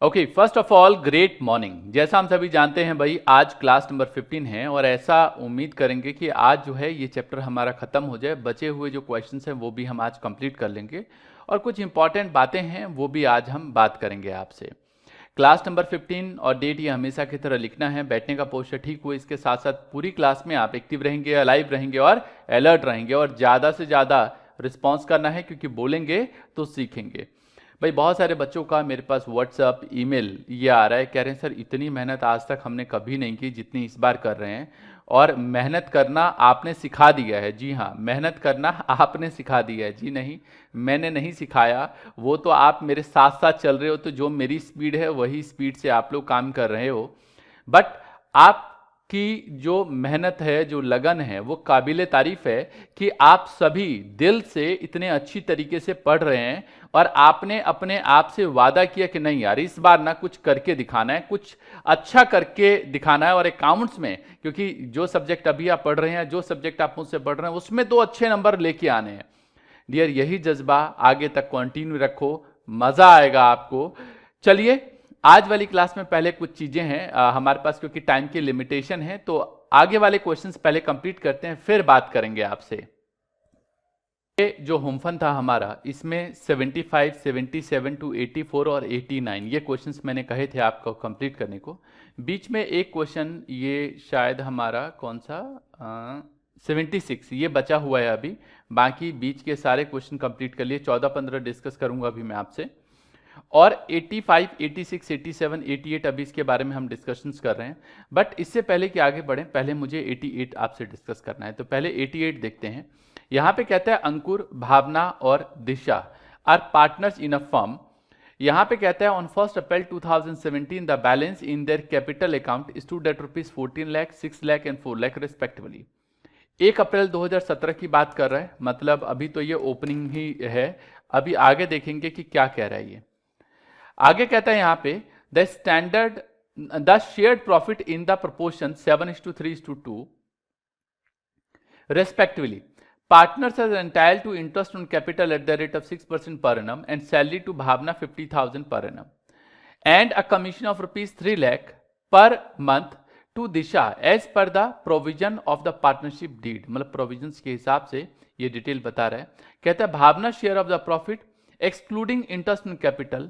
Okay, first of all great morning. जैसा हम सभी जानते हैं भाई, आज क्लास नंबर 15 है और ऐसा उम्मीद करेंगे कि आज जो है ये चैप्टर हमारा खत्म हो जाए। बचे हुए जो क्वेश्चंस हैं वो भी हम आज कंप्लीट कर लेंगे और कुछ इंपॉर्टेंट बातें हैं वो भी आज हम बात करेंगे आपसे। क्लास नंबर 15 और डेट ये हमेशा की तरह लिखना है। बैठने का पोस्चर ठीक हो, इसके साथ साथ पूरी क्लास में आप एक्टिव रहेंगे, अलाइव रहेंगे और अलर्ट रहेंगे और ज़्यादा से ज़्यादा रिस्पॉन्स करना है, क्योंकि बोलेंगे तो सीखेंगे। भाई बहुत सारे बच्चों का मेरे पास व्हाट्सअप ईमेल ये आ रहा है, कह रहे हैं सर इतनी मेहनत आज तक हमने कभी नहीं की जितनी इस बार कर रहे हैं, और मेहनत करना आपने सिखा दिया है। जी हाँ, मेहनत करना आपने सिखा दिया है। जी नहीं, मैंने नहीं सिखाया, वो तो आप मेरे साथ साथ चल रहे हो, तो जो मेरी स्पीड है वही स्पीड से आप लोग काम कर रहे हो। बट आपकी जो मेहनत है, जो लगन है, वो काबिले तारीफ है कि आप सभी दिल से इतने अच्छी तरीके से पढ़ रहे हैं और आपने अपने आप से वादा किया कि नहीं यार इस बार ना कुछ करके दिखाना है, कुछ अच्छा करके दिखाना है। और अकाउंट्स में, क्योंकि जो सब्जेक्ट अभी आप पढ़ रहे हैं, जो सब्जेक्ट आप मुझसे पढ़ रहे हैं, उसमें 2 अच्छे नंबर लेके आने हैं। डियर, यही जज्बा आगे तक कंटिन्यू रखो, मजा आएगा आपको। चलिए, आज वाली क्लास में पहले कुछ चीजें हैं हमारे पास, क्योंकि टाइम की लिमिटेशन है, तो आगे वाले क्वेश्चंस पहले कंप्लीट करते हैं, फिर बात करेंगे आपसे। ये जो होमफन था हमारा, इसमें 75, 77 टू 84 और 89 ये क्वेश्चंस मैंने कहे थे आपको कंप्लीट करने को। बीच में एक क्वेश्चन, ये शायद हमारा कौन सा 76 ये बचा हुआ है अभी। बाकी बीच के सारे क्वेश्चन कंप्लीट कर लिए, 14-15 डिस्कस करूंगा अभी मैं आपसे। और 85, 86, 87, 88 अभी इसके बारे में हम डिस्कशंस कर रहे हैं। बट इससे पहले कि आगे बढ़ें, पहले मुझे 88 आपसे डिस्कस करना है। तो पहले 88 देखते हैं। यहां पे कहता है अंकुर, भावना और Disha are partners in a firm. यहां पे कहता है on 1 April 2017 the balance in their capital account stood at ₹14 lakh, 6 lakh and 4 lakh respectively. 1 April 2017 की बात कर रहा है, मतलब अभी तो ये ओपनिंग ही है। अभी आगे देखेंगे कि क्या कह रहा है ये। आगे कहता है यहां पे the shared profit in the proportion 7:3:2 respectively. Partners are entitled to interest on capital at the rate of 6% per annum and salary to Bhavna 50,000 per annum and a commission of ₹3 lakh per month to Disha as per the provision of the partnership deed. मतलब provisions के हिसाब से ये detail बता रहा है। कहता है Bhavna share of the profit excluding interest on capital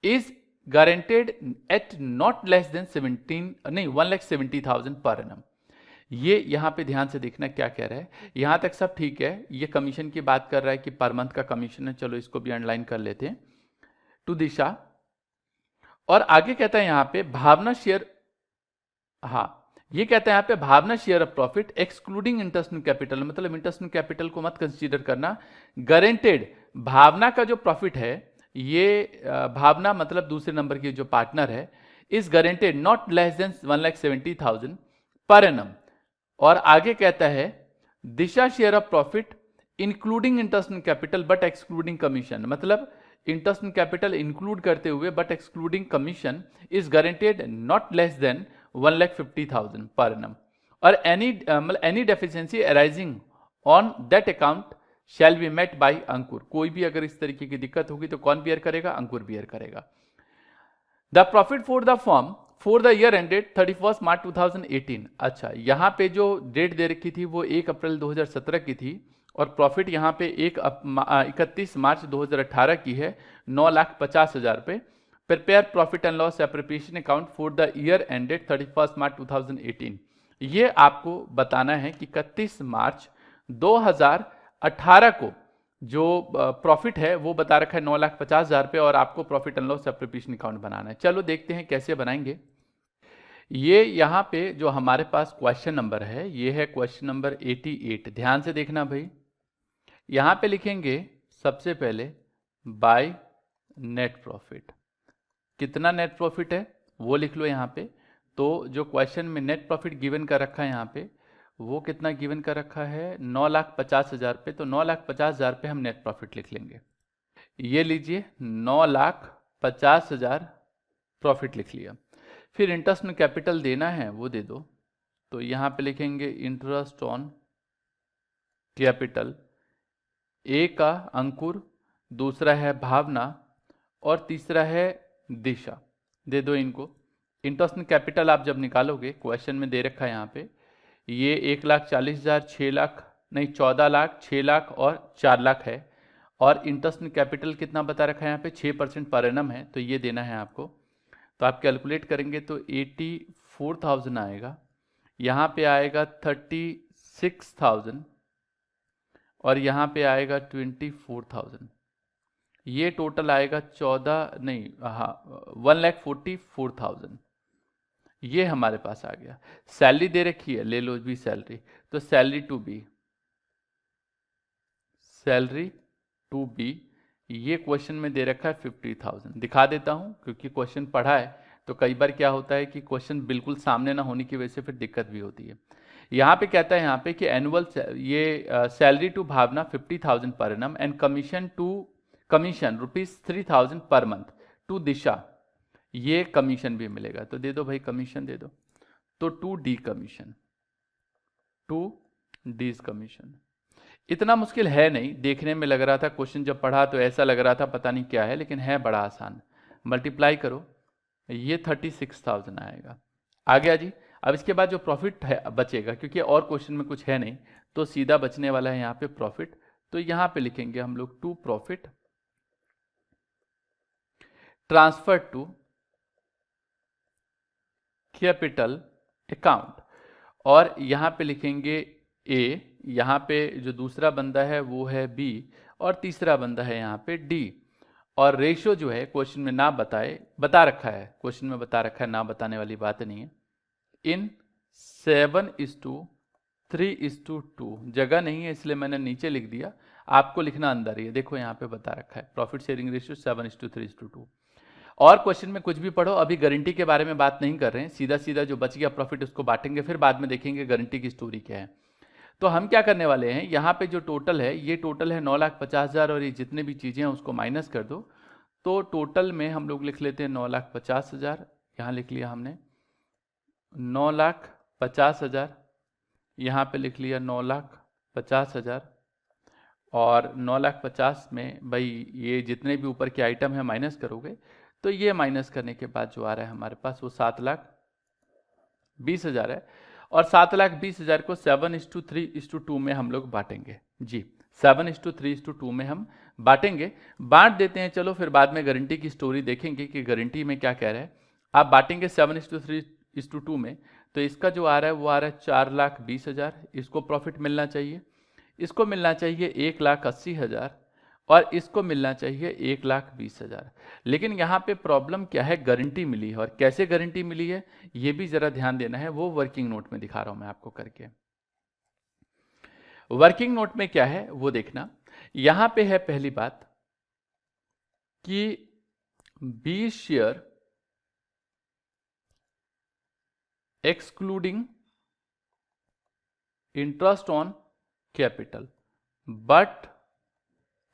is guaranteed at not less than 1,70,000 per annum। ये यहां पे ध्यान से देखना क्या कह रहा है। यहां तक सब ठीक है, ये कमीशन की बात कर रहा है कि पर मंथ का कमीशन है, चलो इसको भी अंडरलाइन कर लेते हैं, टू दिशा। और आगे कहता है यहां पे भावना शेयर, हाँ ये कहता है यहां पे Bhavna share of profit excluding interest in capital, मतलब इंटरेस्ट इन कैपिटल को मत कंसीडर करना। गारंटेड भावना का जो प्रॉफिट है, ये भावना मतलब दूसरे नंबर की जो पार्टनर है, is guaranteed not less than 1,70,000 per annum. और आगे कहता है Disha share of profit including interest in capital but excluding commission, मतलब इंटरेस्ट इन कैपिटल इंक्लूड करते हुए but excluding commission is guaranteed not less than 1,50,000 per annum। और any deficiency arising on that account shall be met by Ankur. कोई भी अगर इस तरीके की दिक्कत होगी तो कौन बियर करेगा? अंकुर बियर करेगा। The profit for the firm for the year ended 31 मार्च 2018। अच्छा, यहाँ पे जो डेट दे रखी थी वो 1 अप्रैल 2017 की थी और प्रॉफिट यहाँ पे 31 मार्च 2018 की है, 9,50,000 रुपये। Prepare profit and loss appropriation account for the year ended 31 मार्च 2018। ये आपको बताना है कि 31 मार्च 2018 को जो प्रॉफिट है वो बता रखा है 9,50,000 रुपये और आपको profit and loss appropriation account बनाना है। चलो देखते हैं कैसे बनाएंगे। ये यहाँ पे जो हमारे पास क्वेश्चन नंबर है, ये है क्वेश्चन नंबर 88। ध्यान से देखना भाई, यहाँ पे लिखेंगे सबसे पहले बाय नेट प्रॉफिट। कितना नेट प्रॉफिट है वो लिख लो यहाँ पे। तो जो क्वेश्चन में नेट प्रॉफिट गिवन कर रखा है यहाँ पे, वो कितना गिवन कर रखा है? 9,50,000 रुपये। तो 9,50,000 रुपये हम नेट प्रॉफिट लिख लेंगे। ये लीजिए 9,50,000 प्रॉफिट लिख लिया। फिर इंटरेस्ट में कैपिटल देना है वो दे दो। तो यहाँ पे लिखेंगे इंटरेस्ट ऑन कैपिटल। ए का अंकुर, दूसरा है भावना और तीसरा है दिशा। दे दो इनको। इंटरेस्ट इन कैपिटल आप जब निकालोगे, क्वेश्चन में दे रखा है यहाँ पे, ये 1,40,000, 6 लाख नहीं 14 लाख, 6 लाख और 4 लाख है। और इंटरेस्ट इन कैपिटल कितना बता रखा है यहाँ पे, 6% पर एनम है, तो ये देना है आपको। तो आप कैलकुलेट करेंगे तो 84,000 आएगा, यहाँ पे आएगा 36,000 और यहाँ पे आएगा 24,000। ये टोटल आएगा 14 नहीं, हाँ 1,44,000। ये हमारे पास आ गया। सैलरी दे रखी है, ले लो भी सैलरी, तो सैलरी टू बी ये क्वेश्चन में दे रखा है 50,000। दिखा देता हूं क्योंकि क्वेश्चन पढ़ा है, तो कई बार क्या होता है कि क्वेश्चन बिल्कुल सामने ना होने की वजह से फिर दिक्कत भी होती है। यहाँ पे कहता है यहाँ पे कि एनुअल ये salary to Bhavna 50,000 per annum and commission ₹3,000 per month to दिशा, ये कमीशन भी मिलेगा। तो दे दो भाई कमीशन दे दो, तो 2D कमीशन। इतना मुश्किल है नहीं, देखने में लग रहा था, क्वेश्चन जब पढ़ा तो ऐसा लग रहा था पता नहीं क्या है, लेकिन है बड़ा आसान। मल्टीप्लाई करो, ये 36,000 आएगा। आ गया जी। अब इसके बाद जो प्रॉफिट है बचेगा, क्योंकि और क्वेश्चन में कुछ है नहीं, तो सीधा बचने वाला है यहाँ पे प्रॉफिट। तो यहाँ पे लिखेंगे हम लोग to profit transfer to capital account, और यहाँ पे लिखेंगे ए, यहाँ पे जो दूसरा बंदा है वो है बी, और तीसरा बंदा है यहाँ पे डी। और रेशो जो है क्वेश्चन में ना बता रखा है, क्वेश्चन में बता रखा है, ना बताने वाली बात नहीं है। इन 7:3:2 जगह नहीं है इसलिए मैंने नीचे लिख दिया, आपको लिखना अंदर ही है। देखो यहाँ पे बता रखा है प्रॉफिट शेयरिंग रेशियो 7:3:2। और क्वेश्चन में कुछ भी पढ़ो, अभी गारंटी के बारे में बात नहीं कर रहे हैं, सीधा सीधा जो बच गया प्रॉफिट उसको बांटेंगे, फिर बाद में देखेंगे गारंटी की स्टोरी क्या है। तो हम क्या करने वाले हैं, यहाँ पे जो टोटल है, ये टोटल है 9,50,000, और ये जितने भी चीज़ें हैं उसको माइनस कर दो, तो टोटल में हम लोग लिख लेते हैं 9,50,000, यहाँ लिख लिया हमने 9,50,000, यहाँ पे लिख लिया 9,50,000, और 9,50,000 में भाई ये जितने भी ऊपर के आइटम है माइनस करोगे, तो ये माइनस करने के बाद जो आ रहा है हमारे पास वो 7,20,000 है। और 7,20,000 को 7:3:2 में हम लोग बांटेंगे जी, 7:3:2 में हम बांटेंगे। बांट देते हैं, चलो फिर बाद में गारंटी की स्टोरी देखेंगे कि गारंटी में क्या कह रहा है। आप बांटेंगे 7:3:2 में, तो इसका जो आ रहा है वो आ रहा है 4,20,000, इसको प्रॉफिट मिलना चाहिए, इसको मिलना चाहिए 1,80,000, और इसको मिलना चाहिए 1,20,000। लेकिन यहाँ पे प्रॉब्लम क्या है, गारंटी मिली है, और कैसे गारंटी मिली है ये भी जरा ध्यान देना है, वो वर्किंग नोट में दिखा रहा हूं मैं आपको करके। वर्किंग नोट में क्या है वो देखना। यहां पे है पहली बात कि 20 share excluding interest on capital but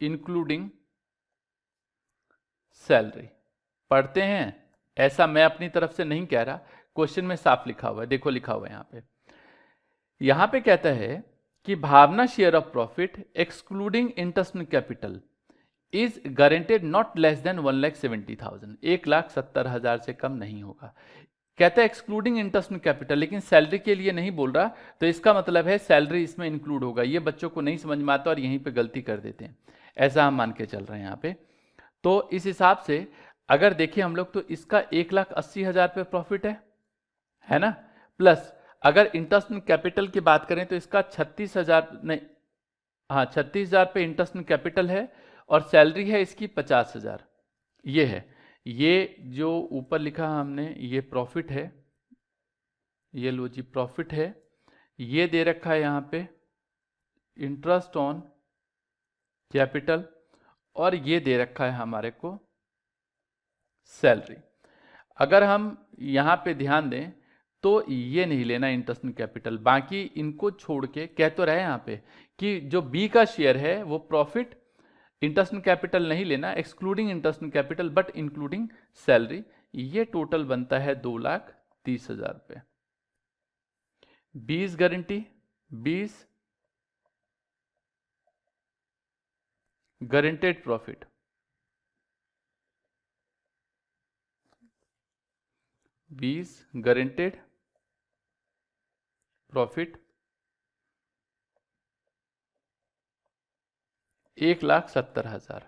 including salary. पढ़ते हैं, ऐसा मैं अपनी तरफ से नहीं कह रहा, क्वेश्चन में साफ लिखा हुआ है, देखो लिखा हुआ है यहां पे कहता है कि Bhavna share of profit excluding interest on capital is guaranteed not less than 1,70,000, 1,70,000 से कम नहीं होगा। कहता है एक्सक्लूडिंग इंटरेस्ट ऑन कैपिटल, लेकिन सैलरी के लिए नहीं बोल रहा, तो इसका मतलब है सैलरी इसमें इंक्लूड होगा। ये बच्चों को नहीं समझ में आता और यहीं पे गलती कर देते हैं, ऐसा हम मान के चल रहे हैं यहाँ पे। तो इस हिसाब से अगर देखें हम लोग, तो इसका 1,80,000 पे प्रॉफिट है ना, प्लस अगर इंटरेस्ट ऑन कैपिटल की बात करें तो इसका 36,000 नहीं, हाँ 36,000 पे इंटरेस्ट ऑन कैपिटल है, और सैलरी है इसकी 50,000। ये है, ये जो ऊपर लिखा हमने ये प्रॉफिट है, ये लो जी प्रॉफिट है, ये दे रखा है यहाँ पे इंटरेस्ट ऑन कैपिटल, और ये दे रखा है हमारे को सैलरी। अगर हम यहाँ पे ध्यान दें तो ये नहीं लेना इंटरेस्ट ऑन कैपिटल, बाकी इनको छोड़ के कह तो रहे यहाँ पे कि जो बी का शेयर है वो प्रॉफिट इंटरेस्ट ऑन कैपिटल नहीं लेना, excluding interest on capital but including salary. ये टोटल बनता है 2,30,000 रुपये। 20 guarantee, 20 guaranteed profit, 20 guaranteed profit 1,70,000।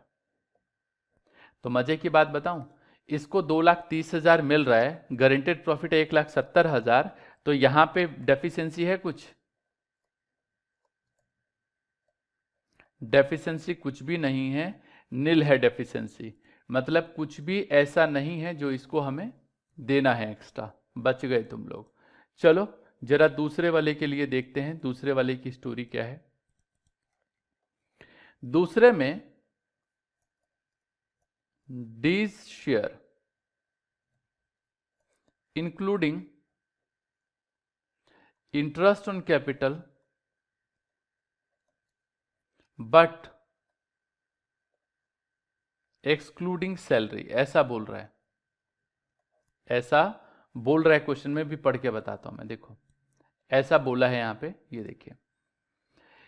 तो मजे की बात बताऊं, इसको 2,30,000 मिल रहा है, गारंटेड प्रॉफिट 1,70,000, तो यहां पे डेफिशिएंसी है कुछ? डेफिशिएंसी कुछ भी नहीं है, नील है डेफिशिएंसी, मतलब कुछ भी ऐसा नहीं है जो इसको हमें देना है एक्स्ट्रा। बच गए तुम लोग। चलो जरा दूसरे वाले के लिए देखते हैं, दूसरे वाले की स्टोरी क्या है। दूसरे में D's share including interest on capital but excluding salary, ऐसा बोल रहा है, ऐसा बोल रहा है। क्वेश्चन में भी पढ़ के बताता हूं मैं, देखो ऐसा बोला है यहां पे, ये देखिए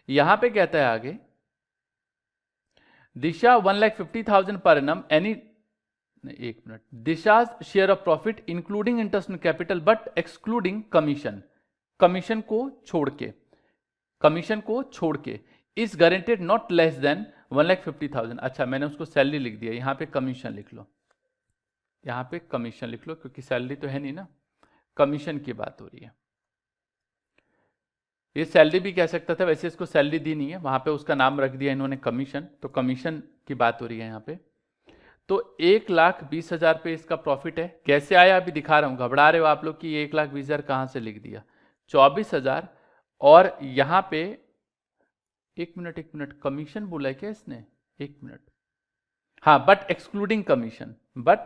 यहां पे कहता है आगे, दिशा 1,50,000 पर एनम एनी, एक minute, Disha's share of profit including interest on capital but excluding commission, commission को छोड़ के, कमीशन को छोड़ के, is guaranteed not less than 1,50,000। अच्छा मैंने उसको सैलरी लिख दिया, यहां पे कमीशन लिख लो, यहां पे कमीशन लिख लो, क्योंकि सैलरी तो है नहीं ना, कमीशन की बात हो रही है। ये सैलरी भी कह सकता था, वैसे इसको सैलरी दी नहीं है, वहां पे उसका नाम रख दिया इन्होंने कमीशन, तो कमीशन की बात हो रही है यहाँ पे। तो 1,20,000 पे इसका प्रॉफिट है। कैसे आया अभी दिखा रहा हूं, घबरा रहे हो आप लोग कि 1,20,000 कहां से लिख दिया, 24,000, और यहां पे एक मिनट कमीशन बोला है क्या इसने, एक मिनट, हाँ, but excluding commission, but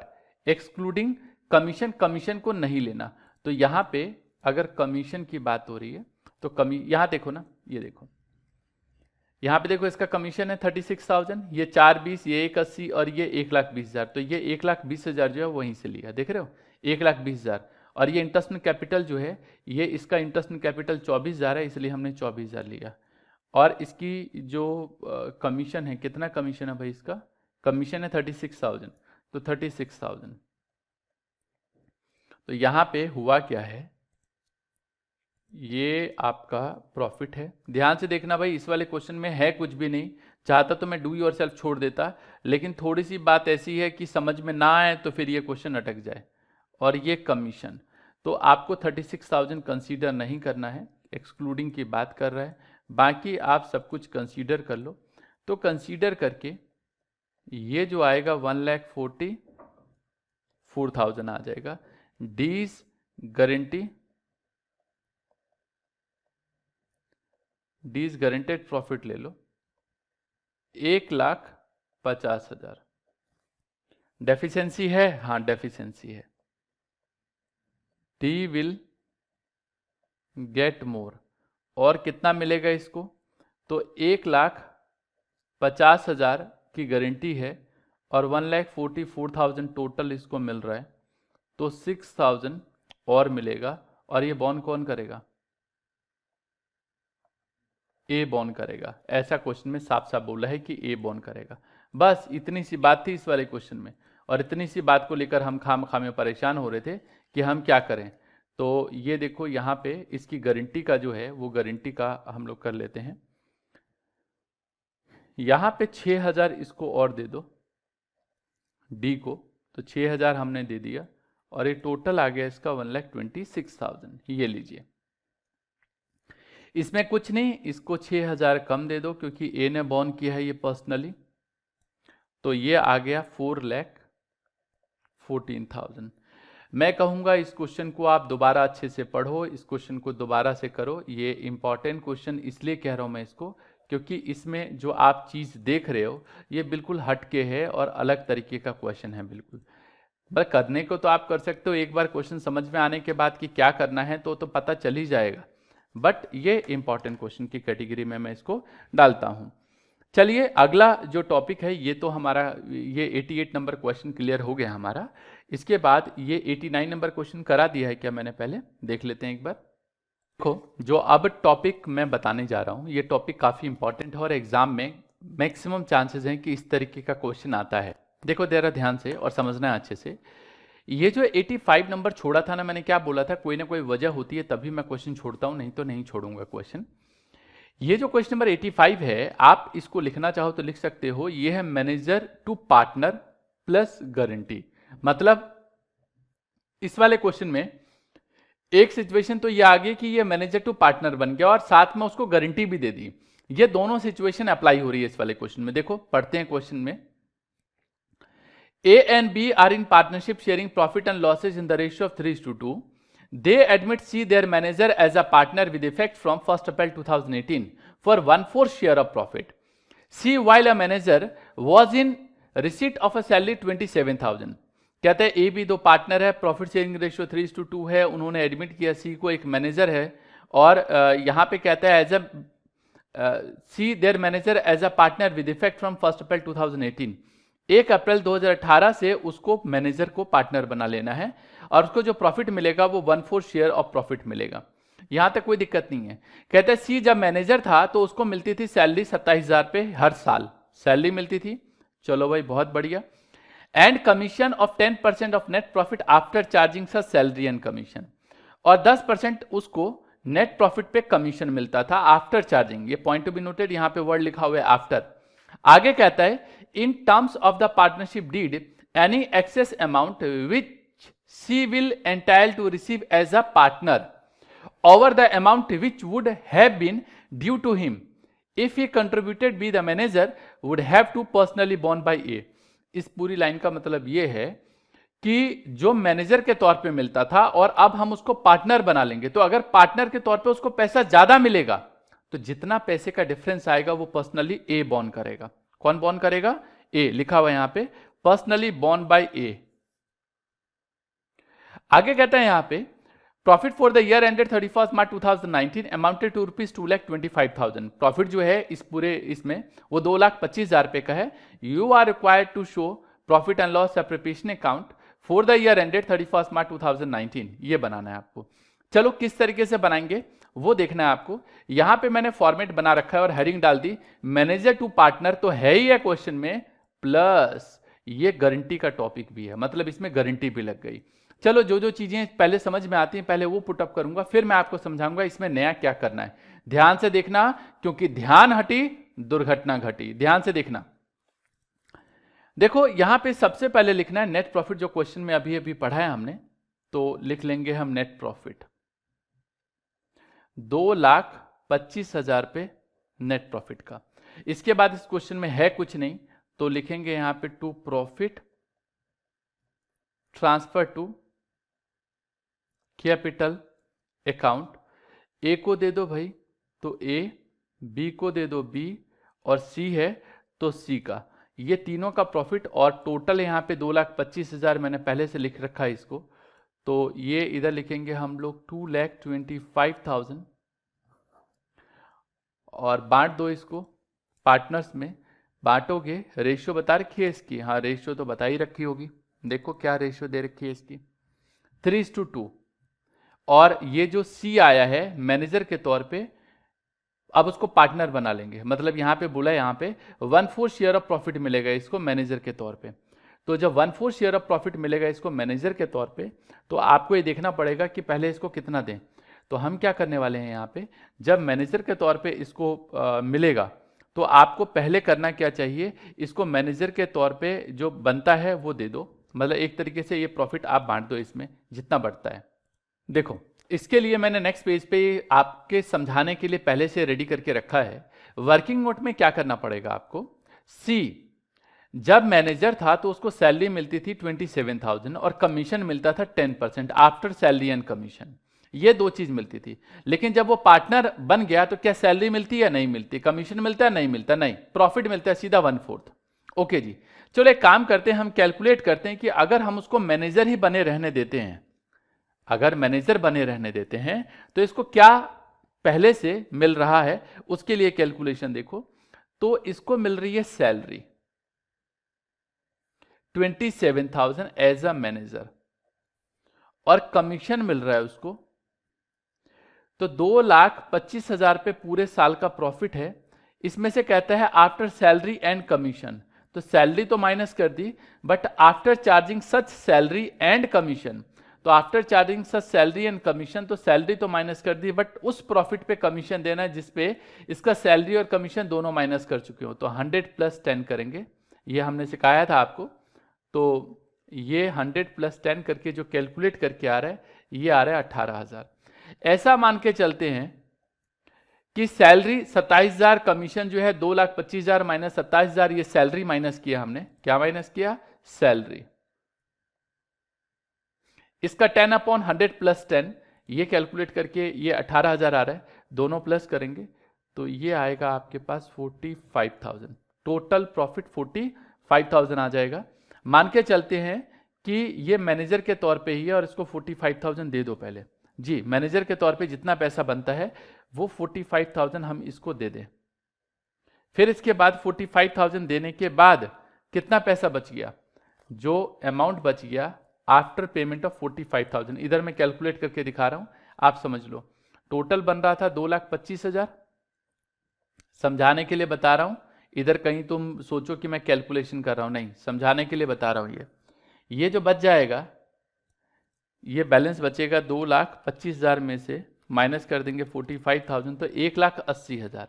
excluding commission, commission को नहीं लेना। तो यहां पे अगर कमीशन की बात हो रही है तो यहां देखो ना, ये देखो यहां पे देखो, इसका कमीशन है 36,000, ये 4,20, ये 1,80 और ये 1,20,000, तो ये 1,20,000 जो है वहीं से लिया, देख रहे हो 1,20,000। और ये इंटरेस्ट कैपिटल जो है, ये इसका इंटरेस्ट कैपिटल 24,000 है, इसलिए हमने 24,000 लिया। और इसकी जो कमीशन है, कितना कमीशन है भाई इसका, कमीशन है 36,000, तो 36,000। तो यहां पे हुआ क्या है, ये आपका प्रॉफिट है। ध्यान से देखना भाई, इस वाले क्वेश्चन में है कुछ भी नहीं, चाहता तो मैं डू योरसेल्फ छोड़ देता, लेकिन थोड़ी सी बात ऐसी है कि समझ में ना आए तो फिर ये क्वेश्चन अटक जाए। और ये कमीशन, तो आपको 36,000 कंसीडर नहीं करना है, एक्सक्लूडिंग की बात कर रहा है, बाकी आप सब कुछ कंसीडर कर लो। तो कंसीडर करके ये जो आएगा 1,44,000 आ जाएगा। डीज गारंटी, डीज गारंटेड प्रॉफिट ले लो 1,50,000। डेफिशिएंसी है, हाँ डेफिशिएंसी है, डी विल गेट मोर, और कितना मिलेगा इसको, तो 1,50,000 की गारंटी है और 1,44,000 टोटल इसको मिल रहा है, तो 6,000 और मिलेगा। और ये बॉन्ड कौन करेगा, ए बॉन्ड करेगा, ऐसा क्वेश्चन में साफ साफ बोला है कि ए बॉन्ड करेगा। बस इतनी सी बात थी इस वाले क्वेश्चन में, और इतनी सी बात को लेकर हम खाम में परेशान हो रहे थे कि हम क्या करें। तो ये देखो यहाँ पे इसकी गारंटी का जो है वो गारंटी का हम लोग कर लेते हैं। यहाँ पे 6,000 इसको और दे दो डी को, तो 6,000 हमने दे दिया, और ये टोटल आ गया इसका 1,26,000। ये लीजिए, इसमें कुछ नहीं, इसको 6,000 कम दे दो क्योंकि ए ने बॉन्ड किया है ये पर्सनली, तो ये आ गया 4,14,000। मैं कहूँगा इस क्वेश्चन को आप दोबारा अच्छे से पढ़ो, इस क्वेश्चन को दोबारा से करो। ये इंपॉर्टेंट क्वेश्चन इसलिए कह रहा हूँ मैं इसको, क्योंकि इसमें जो आप चीज़ देख रहे हो ये बिल्कुल हटके है और अलग तरीके का क्वेश्चन है बिल्कुल। बस करने को तो आप कर सकते हो, एक बार क्वेश्चन समझ में आने के बाद कि क्या करना है तो पता चल ही जाएगा, बट ये इंपॉर्टेंट क्वेश्चन की कैटेगरी में मैं इसको डालता हूं। चलिए अगला जो टॉपिक है, ये तो हमारा ये 88 नंबर क्वेश्चन क्लियर हो गया हमारा। इसके बाद ये 89 नंबर क्वेश्चन करा दिया है क्या मैंने, पहले देख लेते हैं एक बार। देखो जो अब टॉपिक मैं बताने जा रहा हूं, ये टॉपिक काफी इंपॉर्टेंट है और एग्जाम में मैक्सिमम चांसेस हैं कि इस तरीके का क्वेश्चन आता है। देखो जरा ध्यान से और समझना है अच्छे से। ये जो 85 नंबर छोड़ा था ना, मैंने क्या बोला था, कोई ना कोई वजह होती है तभी मैं क्वेश्चन छोड़ता हूं, नहीं तो नहीं छोड़ूंगा क्वेश्चन। ये जो क्वेश्चन नंबर 85 है, आप इसको लिखना चाहो तो लिख सकते हो, ये है manager to partner plus guarantee. मतलब इस वाले क्वेश्चन में एक सिचुएशन तो ये आ गई कि ये मैनेजर टू पार्टनर बन गया और साथ में उसको गारंटी भी दे दी। ये दोनों सिचुएशन अप्लाई हो रही है इस वाले क्वेश्चन में। देखो पढ़ते हैं क्वेश्चन में। A and B are in partnership sharing profit and losses in the ratio of 3:2. They admit C their manager as a partner with effect from 1st April 2018 for 1/4 share of profit. C while a manager was in receipt of a salary 27,000. कहते हैं A B दो partner है, profit sharing ratio 3:2 है, उन्होंने admit किया सी को एक manager है और यहाँ पे कहता है as a C their manager as a partner with effect from 1st April 2018। 1 April 2018 से उसको मैनेजर को पार्टनर बना लेना है और उसको जो प्रॉफिट मिलेगा वो 1/4 शेयर ऑफ प्रॉफिट मिलेगा। यहां तक कोई दिक्कत नहीं है। कहते हैं सी जब मैनेजर था तो उसको मिलती थी सैलरी 27,000 रुपये हर साल सैलरी मिलती थी। चलो भाई बहुत बढ़िया। And commission of 10% of net profit after charging such salary and commission, और 10% उसको नेट प्रॉफिट पे कमीशन मिलता था आफ्टर चार्जिंग। ये पॉइंट टू बी नोटेड, यहां पे वर्ड लिखा हुआ है आफ्टर। आगे कहता है in terms of the partnership deed any excess amount which C will entitle to receive as a partner over the amount which would have been due to him if he contributed be the manager would have to personally borne by A. इस पूरी line का मतलब यह है कि जो manager के तौर पे मिलता था और अब हम उसको पार्टनर बना लेंगे, तो अगर पार्टनर के तौर पे उसको पैसा ज्यादा मिलेगा तो जितना पैसे का डिफरेंस आएगा वो पर्सनली ए बॉर्न करेगा। कौन बॉर्न करेगा? ए, लिखा हुआ है यहां पे पर्सनली बॉर्न बाय ए। आगे कहता है यहां पे profit for the year ended 31 March 2019 amounted to ₹2,25,000। Profit जो है इस पूरे इसमें वो 2,25,000 रुपए का है। You are required to show profit and loss separation account for the year ended 31 March 2019। ये बनाना है आपको। चलो किस तरीके से बनाएंगे वो देखना है आपको। यहां पे मैंने फॉर्मेट बना रखा है और हेडिंग डाल दी मैनेजर टू पार्टनर तो है ही है क्वेश्चन में, प्लस ये गारंटी का टॉपिक भी है, मतलब इसमें गारंटी भी लग गई। चलो जो जो चीजें पहले समझ में आती हैं पहले वो पुटअप करूंगा, फिर मैं आपको समझाऊंगा इसमें नया क्या करना है। ध्यान से देखना, क्योंकि ध्यान हटी दुर्घटना घटी। ध्यान से देखना। देखो यहां पे सबसे पहले लिखना है नेट प्रॉफिट, जो क्वेश्चन में अभी अभी पढ़ा है हमने, तो लिख लेंगे हम नेट प्रॉफिट 2,25,000 रुपये नेट प्रॉफिट का। इसके बाद इस क्वेश्चन में है कुछ नहीं तो लिखेंगे यहां पे to profit transfer to capital account. A को दे दो भाई तो ए, बी को दे दो बी, और सी है तो सी का। ये तीनों का प्रॉफिट और टोटल यहां पे 2,25,000 मैंने पहले से लिख रखा है इसको, तो ये इधर लिखेंगे हम लोग 2,25,000 और बांट दो इसको पार्टनर्स में। बांटोगे, रेशियो बता रखी है इसकी, हाँ रेशियो तो बता ही रखी होगी। देखो क्या रेशियो दे रखी है इसकी 3:2। और ये जो सी आया है मैनेजर के तौर पे, अब उसको पार्टनर बना लेंगे। मतलब यहां पे बोला, यहां पे 1/4 शेयर ऑफ प्रॉफिट मिलेगा इसको मैनेजर के तौर पे। तो जब 1/4 शेयर ऑफ प्रॉफिट मिलेगा इसको मैनेजर के तौर पे, तो आपको ये देखना पड़ेगा कि पहले इसको कितना दें। तो हम क्या करने वाले हैं यहाँ पे, जब मैनेजर के तौर पे इसको मिलेगा तो आपको पहले करना क्या चाहिए, इसको मैनेजर के तौर पे जो बनता है वो दे दो। मतलब एक तरीके से ये प्रॉफिट आप बांट दो इसमें जितना बढ़ता है। देखो इसके लिए मैंने नेक्स्ट पेज पे आपके समझाने के लिए पहले से रेडी करके रखा है। वर्किंग नोट में क्या करना पड़ेगा आपको, सी जब मैनेजर था तो उसको सैलरी मिलती थी 27,000 और कमीशन मिलता था 10% आफ्टर सैलरी एंड कमीशन। ये दो चीज मिलती थी। लेकिन जब वो पार्टनर बन गया तो क्या सैलरी मिलती है? नहीं मिलती। कमीशन मिलता है? नहीं मिलता। नहीं, प्रॉफिट मिलता है सीधा 1/4। ओके जी, चलो एक काम करते हैं, हम कैलकुलेट करते हैं कि अगर हम उसको मैनेजर ही बने रहने देते हैं, अगर मैनेजर बने रहने देते हैं तो इसको क्या पहले से मिल रहा है, उसके लिए कैलकुलेशन देखो। तो इसको मिल रही है सैलरी 27,000 एज अ मैनेजर और कमीशन मिल रहा है उसको, तो 2,25,000 रुपये पूरे साल का प्रॉफिट है। इसमें से कहता है आफ्टर सैलरी एंड कमीशन, तो सैलरी तो माइनस कर दी, but after charging such salary and commission, तो after charging such salary and commission, तो सैलरी तो माइनस कर दी, बट उस प्रॉफिट पे कमीशन देना है जिसपे इसका सैलरी और कमीशन दोनों माइनस कर चुके हो। तो 100 + 10 करेंगे, ये हमने सिखाया था आपको। तो ये 100 + 10 करके जो कैलकुलेट करके आ रहा है, ये आ रहा है 18,000। ऐसा मान के चलते हैं कि सैलरी 27,000, कमीशन जो है 2,25,000 माइनस 27,000, ये सैलरी माइनस किया हमने। क्या माइनस किया? सैलरी। इसका 10/100 + 10, ये कैलकुलेट करके ये 18,000 आ रहा है, दोनों प्लस करेंगे तो ये आएगा आपके पास 45,000। टोटल प्रॉफिट 45,000 आ जाएगा। मान के चलते हैं कि ये मैनेजर के तौर पे ही है और इसको 45,000 दे दो पहले। जी, मैनेजर के तौर पे जितना पैसा बनता है वो 45,000 हम इसको दे दें। फिर इसके बाद 45,000 देने के बाद कितना पैसा बच गया? जो अमाउंट बच गया आफ्टर पेमेंट ऑफ 45,000, इधर मैं कैलकुलेट करके दिखा रहा हूं, आप समझ लो। टोटल बन रहा था 2,25,000। समझाने के लिए बता रहा हूं, इधर कहीं तुम सोचो कि मैं कैलकुलेशन कर रहा हूं, नहीं, समझाने के लिए बता रहा हूं। ये जो बच जाएगा, ये बैलेंस बचेगा 2,25,000 में से माइनस कर देंगे 45,000, तो 1,80,000।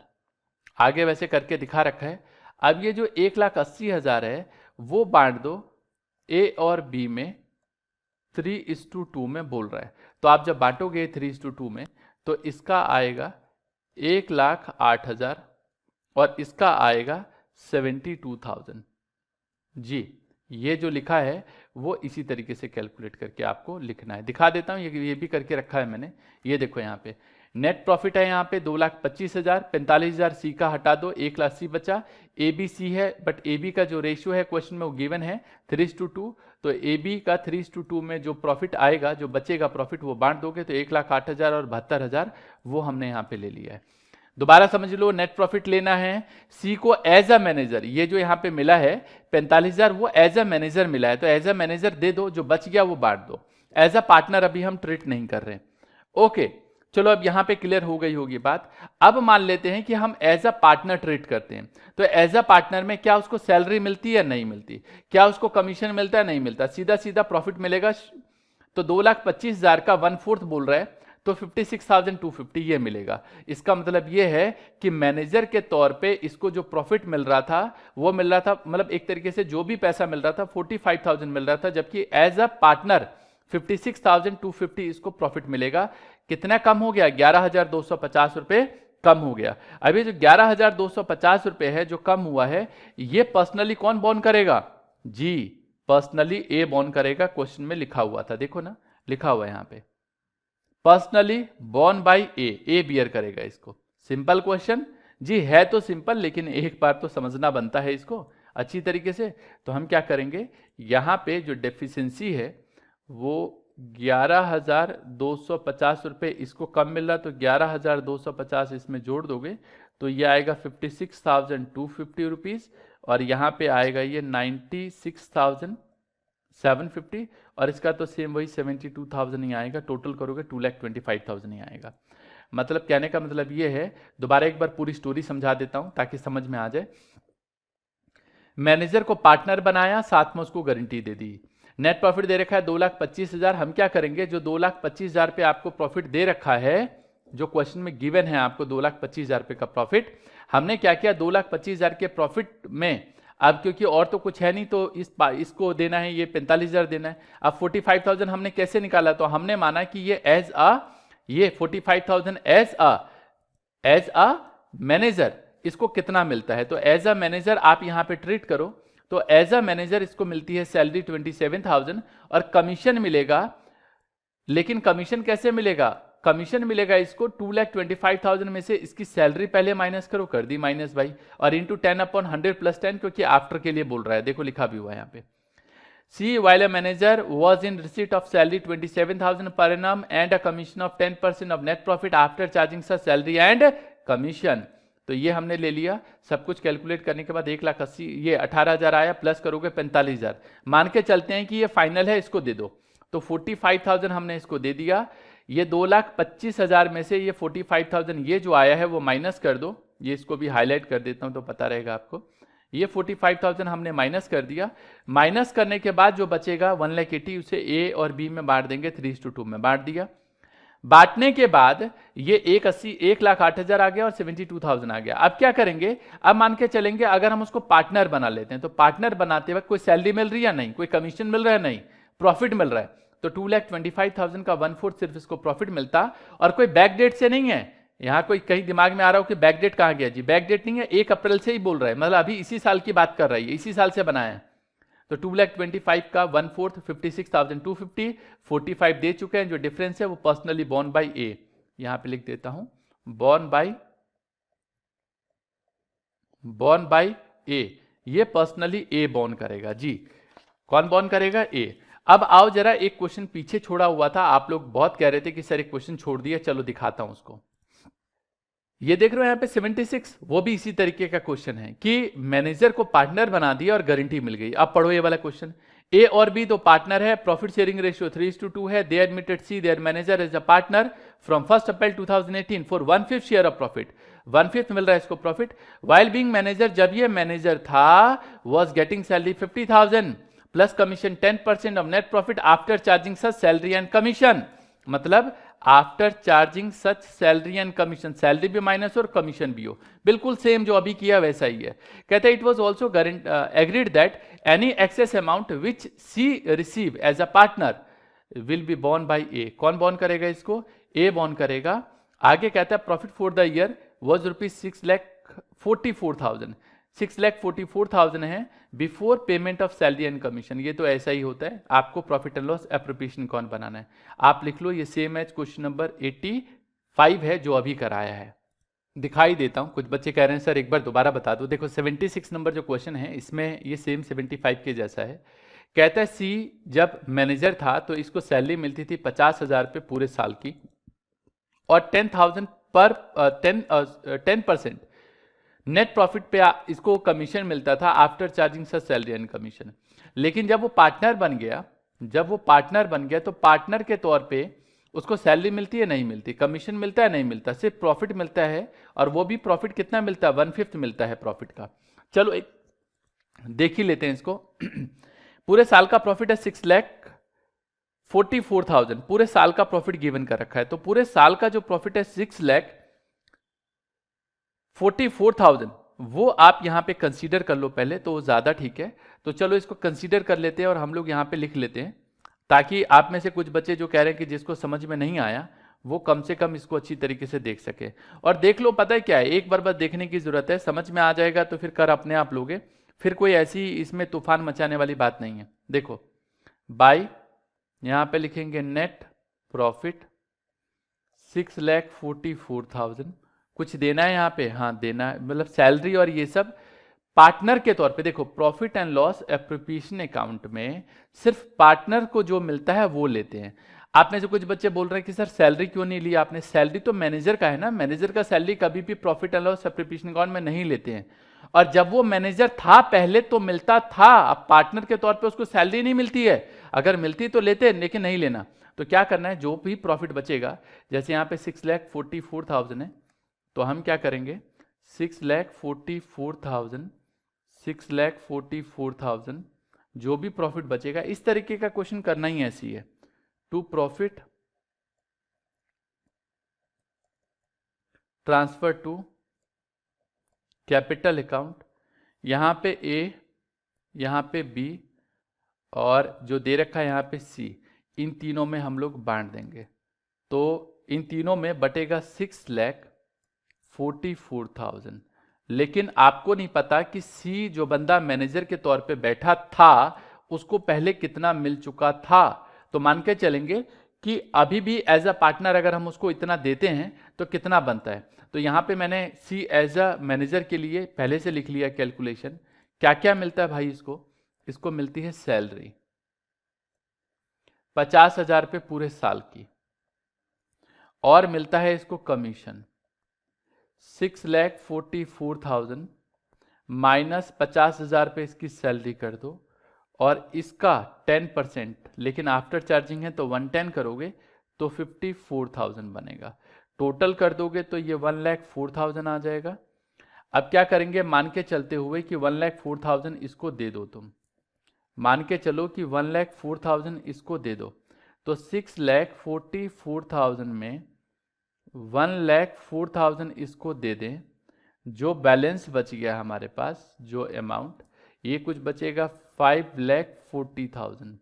आगे वैसे करके दिखा रखा है। अब ये जो 1,80,000 है वो बांट दो ए और बी में, 3:2 में बोल रहा है। तो आप जब बांटोगे 3:2 में, तो इसका आएगा 1,08,000 और इसका आएगा 72,000। जी, ये जो लिखा है वो इसी तरीके से कैलकुलेट करके आपको लिखना है। दिखा देता हूं, ये भी करके रखा है मैंने। ये देखो यहाँ पे नेट प्रॉफिट है यहाँ पे 2,25,000, 45,000 सी का हटा दो, 1,80,000 बचा। ए बी सी है, बट ए बी का जो रेशियो है क्वेश्चन में वो गिवन है 3:2, तो ए बी का 3:2 में जो प्रॉफिट आएगा, जो बचेगा प्रॉफिट, वो बांट दोगे तो 1,08,000 और 72,000 वो हमने यहाँ पे ले लिया है। दोबारा समझ लो, नेट प्रॉफिट लेना है, सी को एज अ मैनेजर, ये जो यहाँ पे मिला है 45,000 वो एज अ मैनेजर मिला है, तो एज अ मैनेजर दे दो, जो बच गया वो बांट दो। एज अ पार्टनर अभी हम ट्रीट नहीं कर रहे। ओके, चलो अब यहाँ पे क्लियर हो गई होगी बात। अब मान लेते हैं कि हम एज अ पार्टनर ट्रीट करते हैं, तो एज अ पार्टनर में क्या उसको सैलरी मिलती है या नहीं मिलती? क्या उसको कमीशन मिलता है? नहीं मिलता, सीधा सीधा प्रॉफिट मिलेगा। तो 2,25,000 का 1/4 बोल रहा है, तो 56,250 ये मिलेगा। इसका मतलब ये है कि मैनेजर के तौर पे इसको जो प्रॉफिट मिल रहा था वो मिल रहा था, मतलब एक तरीके से जो भी पैसा मिल रहा था 45,000 मिल रहा था, जबकि एज अ पार्टनर 56,250 इसको प्रॉफिट मिलेगा। कितना कम हो गया? 11,250 रुपए कम हो गया। अभी जो 11,250 रुपए है जो कम हुआ है, ये पर्सनली कौन बॉर्न करेगा? जी, पर्सनली ए बॉर्न करेगा। क्वेश्चन में लिखा हुआ था, देखो ना, लिखा हुआ है यहां पे, personally born by A beer करेगा इसको। सिंपल क्वेश्चन जी, है तो सिंपल, लेकिन एक बार तो समझना बनता है इसको अच्छी तरीके से। तो हम क्या करेंगे, यहां पे जो डेफिशिएंसी है वो 11,250 रुपए इसको कम मिल रहा, तो 11,250 इसमें जोड़ दोगे तो ये आएगा 56,250 रुपीज, और यहाँ पे आएगा ये 96,750, और इसका तो सेम वही 72,000 ही आएगा। टोटल करोगे 2,25,000 ही आएगा। मतलब कहने का मतलब ये है, दोबारा एक बार पूरी स्टोरी समझा देता हूं ताकि समझ में आ जाए। मैनेजर को पार्टनर बनाया, साथ में उसको गारंटी दे दी। नेट प्रॉफिट दे रखा है 2,25,000। हम क्या करेंगे, जो 2,25,000 पे आपको प्रॉफिट दे रखा है, जो क्वेश्चन में गिवन है आपको 2,25,000 रुपए का प्रॉफिट, हमने क्या किया, 2,25,000 के प्रॉफिट में, अब क्योंकि और तो कुछ है नहीं, तो इसको देना है, ये 45,000 देना है। अब 45,000 हमने कैसे निकाला, तो हमने माना कि ये 45,000 एज अ मैनेजर इसको कितना मिलता है, तो एज अ मैनेजर आप यहां पे ट्रीट करो, तो एज अ मैनेजर इसको मिलती है सैलरी 27,000 और कमीशन मिलेगा। लेकिन कमीशन कैसे मिलेगा, कमीशन मिलेगा इसको 2,25,000 में से इसकी सैलरी पहले माइनस करो, कर दी माइनस भाई, और इंटू 10/100 + 10, क्योंकि आफ्टर के लिए बोल रहा है, देखो लिखा भी हुआ है यहाँ पे। सी while a manager was in receipt of salary 27,000 per annum and a commission of 10% of net profit after charging such salary and commission, तो ये हमने ले लिया। सब कुछ कैलकुलेट करने के बाद 1,80,000, ये 18,000 आया, प्लस करोगे 45,000, मान के चलते हैं कि ये फाइनल है, इसको दे दो, तो 45,000 हमने इसको दे दिया। ये 2,25,000 में से ये 45,000 ये जो आया है वो माइनस कर दो, ये इसको भी हाईलाइट कर देता हूं तो पता रहेगा आपको। ये 45,000 हमने माइनस कर दिया। माइनस करने के बाद जो बचेगा 1,80,000 उसे ए और बी में बांट देंगे, 3:2 में बांट दिया। बांटने के बाद ये 1,08,000 आ गया और 72,000 आ गया। अब क्या करेंगे, अब मान के चलेंगे अगर हम उसको पार्टनर बना लेते हैं, तो पार्टनर बनाते वक्त कोई सैलरी मिल रही है नहीं, कोई कमीशन मिल रहा है नहीं, प्रॉफिट मिल रहा है, तो 2,25,000 का 1/4 सिर्फ इसको प्रॉफिट मिलता, और कोई बैक डेट से नहीं है। यहां कोई कहीं दिमाग में आ रहा हो कि बैक डेट कहां गया जी, बैक डेट नहीं है, 1 अप्रैल से ही बोल रहा है, मतलब अभी इसी साल की बात कर रही है, इसी साल से बनाया है। तो 2,25,000 का 1/4 56,250, 45 दे चुके हैं, जो डिफरेंस है वो पर्सनली बोर्न बाय ए, यहां पे लिख देता हूं बोर्न बाय ए, ये पर्सनली ए बोर्न करेगा जी। कौन बोर्न करेगा, ए। अब आओ जरा एक क्वेश्चन पीछे छोड़ा हुआ था, आप लोग बहुत कह रहे थे कि सर एक क्वेश्चन छोड़ दिया, चलो दिखाता हूं उसको। ये देख रहे हो यहाँ पे 76, वो भी इसी तरीके का क्वेश्चन है कि मैनेजर को पार्टनर बना दिया और गारंटी मिल गई। अब पढ़ो ये वाला क्वेश्चन। ए और बी तो पार्टनर है, प्रॉफिट शेयरिंग रेशियो 3:2 है, they admitted C their manager as a partner from 1 April 2018 for 1/5 share of profit, 1/5 मिल रहा है इसको प्रॉफिट। वाइल बीइंग मैनेजर, जब ये मैनेजर था, was getting salary 50,000 plus commission 10% of net profit after charging such salary and commission, मतलब after charging such salary and commission, salary भी minus और कमीशन भी हो, बिल्कुल सेम जो अभी किया वैसा ही है। कहते हैं it was also agreed that any excess amount which C receive as a partner will be borne by A. कौन बोर्न करेगा इसको, ए बोर्न करेगा। आगे कहता है profit for the year was ₹6,44,000, 6,44,000 है before payment of salary and commission. ये तो ऐसा ही होता है, आपको प्रॉफिट एंड लॉस एप्रोप्रिएशन कौन बनाना है, आप लिख लो, ये सेम एज क्वेश्चन नंबर 85 है जो अभी कराया है। दिखाई देता हूं, कुछ बच्चे कह रहे हैं सर एक बार दोबारा बता दो। देखो 76 नंबर जो क्वेश्चन है इसमें ये सेम 75 के जैसा है। कहता है सी जब मैनेजर था तो इसको सैलरी मिलती थी 50,000 रुपये पूरे साल की, और 10,000 पर 10% नेट प्रॉफिट पे इसको कमीशन मिलता था after charging such salary and commission. लेकिन जब वो पार्टनर बन गया, तो पार्टनर के तौर पे उसको सैलरी मिलती है नहीं मिलती, कमीशन मिलता है नहीं मिलता, सिर्फ प्रॉफिट मिलता है, और वो भी प्रॉफिट कितना मिलता है, 1/5 मिलता है प्रॉफिट का। चलो एक देख ही लेते हैं इसको। पूरे साल का प्रॉफिट है 6,44,000, पूरे साल का प्रॉफिट गिवन कर रखा है, तो पूरे साल का जो प्रॉफिट है 6,44,000, वो आप यहां पे कंसीडर कर लो पहले, तो ज्यादा ठीक है। तो चलो इसको कंसीडर कर लेते हैं और हम लोग यहां पे लिख लेते हैं, ताकि आप में से कुछ बच्चे जो कह रहे हैं कि जिसको समझ में नहीं आया वो कम से कम इसको अच्छी तरीके से देख सके। और देख लो, पता है क्या है, एक बार बस देखने की जरूरत है, समझ में आ जाएगा तो फिर कर अपने आप लोगे, फिर कोई ऐसी इसमें तूफान मचाने वाली बात नहीं है। देखो बाय, यहां पे लिखेंगे नेट प्रॉफिट 6,44,000, कुछ देना है यहाँ पे, हाँ देना है, मतलब सैलरी और ये सब पार्टनर के तौर पे। देखो profit and loss appropriation account में सिर्फ पार्टनर को जो मिलता है वो लेते हैं। आप में से कुछ बच्चे बोल रहे हैं कि सर सैलरी क्यों नहीं लिया आपने, सैलरी तो मैनेजर का है ना, मैनेजर का सैलरी कभी भी profit and loss appropriation account में नहीं लेते हैं, और जब वो मैनेजर था पहले तो मिलता था, अब पार्टनर के तौर पे उसको सैलरी नहीं मिलती है, अगर मिलती तो लेते लेकिन नहीं लेना। तो क्या करना है, जो भी प्रॉफिट बचेगा, जैसे यहाँ पे 6,44,000 है, तो हम क्या करेंगे 6,44,000 जो भी प्रॉफिट बचेगा, इस तरीके का क्वेश्चन करना ही ऐसी है, to profit transfer to capital account, यहां पे ए, यहां पे बी, और जो दे रखा है यहां पे सी, इन तीनों में हम लोग बांट देंगे, तो इन तीनों में बटेगा 6,44,000। लेकिन आपको नहीं पता कि सी जो बंदा मैनेजर के तौर पे बैठा था उसको पहले कितना मिल चुका था, तो मान के चलेंगे कि अभी भी एज अ पार्टनर अगर हम उसको इतना देते हैं तो कितना बनता है। तो यहां पे मैंने सी एज अ मैनेजर के लिए पहले से लिख लिया कैलकुलेशन। क्या क्या मिलता है भाई, इसको मिलती है सैलरी 50,000 रुपये पूरे साल की, और मिलता है इसको कमीशन 6,44,000 माइनस 50,000 रुपये इसकी सैलरी कर दो, और इसका 10%, लेकिन आफ्टर चार्जिंग है तो 110 करोगे तो 54,000 बनेगा। टोटल कर दोगे तो ये 1,04,000 आ जाएगा। अब क्या करेंगे, मान के चलते हुए कि 1,04,000 इसको दे दो, तुम मान के चलो कि 1,04,000 इसको दे दो, तो 6,44,000 में 1,04,000 इसको दे दें, जो बैलेंस बच गया हमारे पास, जो अमाउंट ये कुछ बचेगा 5,40,000,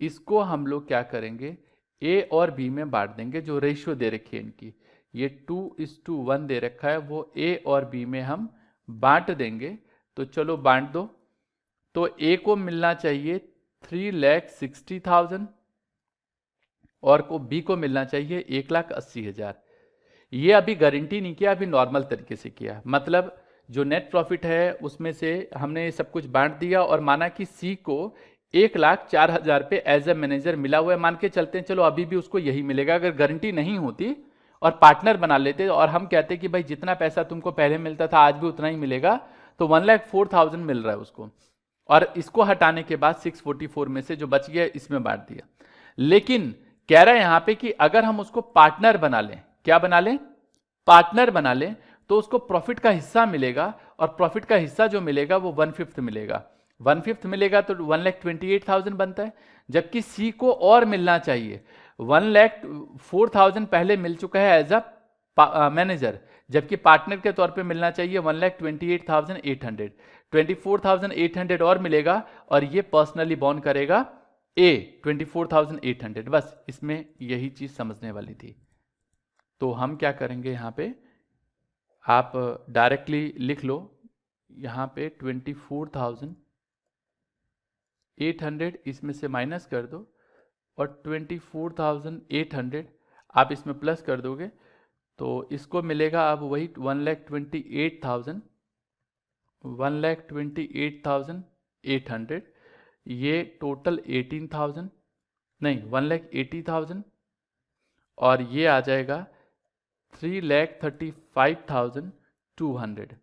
इसको हम लोग क्या करेंगे, ए और बी में बांट देंगे। जो रेशियो दे रखी है इनकी, ये 2:1 दे रखा है, वो ए और बी में हम बांट देंगे। तो चलो बांट दो। तो ए को मिलना चाहिए 3,60,000 और को बी को मिलना चाहिए 1,80,000। ये अभी गारंटी नहीं किया, अभी नॉर्मल तरीके से किया। मतलब जो नेट प्रॉफिट है उसमें से हमने सब कुछ बांट दिया और माना कि सी को 1,04,000 पे एज ए मैनेजर मिला हुआ है, मान के चलते हैं, चलो अभी भी उसको यही मिलेगा। अगर गारंटी नहीं होती और पार्टनर बना लेते और हम कहते कि भाई जितना पैसा तुमको पहले मिलता था आज भी उतना ही मिलेगा, तो 1,04,000 मिल रहा है उसको, और इसको हटाने के बाद 644 में से जो बच गया इसमें बांट दिया। लेकिन कह रहा है यहां पे कि अगर हम उसको पार्टनर बना लें, क्या बना लें, पार्टनर बना लें, तो उसको प्रॉफिट का हिस्सा मिलेगा, और प्रॉफिट का हिस्सा जो मिलेगा वो 1/5 मिलेगा। 1/5 मिलेगा तो 1,28,000 बनता है, जबकि सी को और मिलना चाहिए। 1,04,000 पहले मिल चुका है एज अ मैनेजर, जबकि पार्टनर के तौर पे मिलना चाहिए 1,28,800। 24,800 और मिलेगा, और ये पर्सनली बॉन्ड करेगा ए 24,800। बस इसमें यही चीज समझने वाली थी। तो हम क्या करेंगे, यहां पे आप डायरेक्टली लिख लो, यहां पे 24,800 इसमें से माइनस कर दो, और 24,800 आप इसमें प्लस कर दोगे, तो इसको मिलेगा अब वही 1,28,800। ये टोटल 18,000 नहीं 1,80,000, और ये आ जाएगा 3,35,200।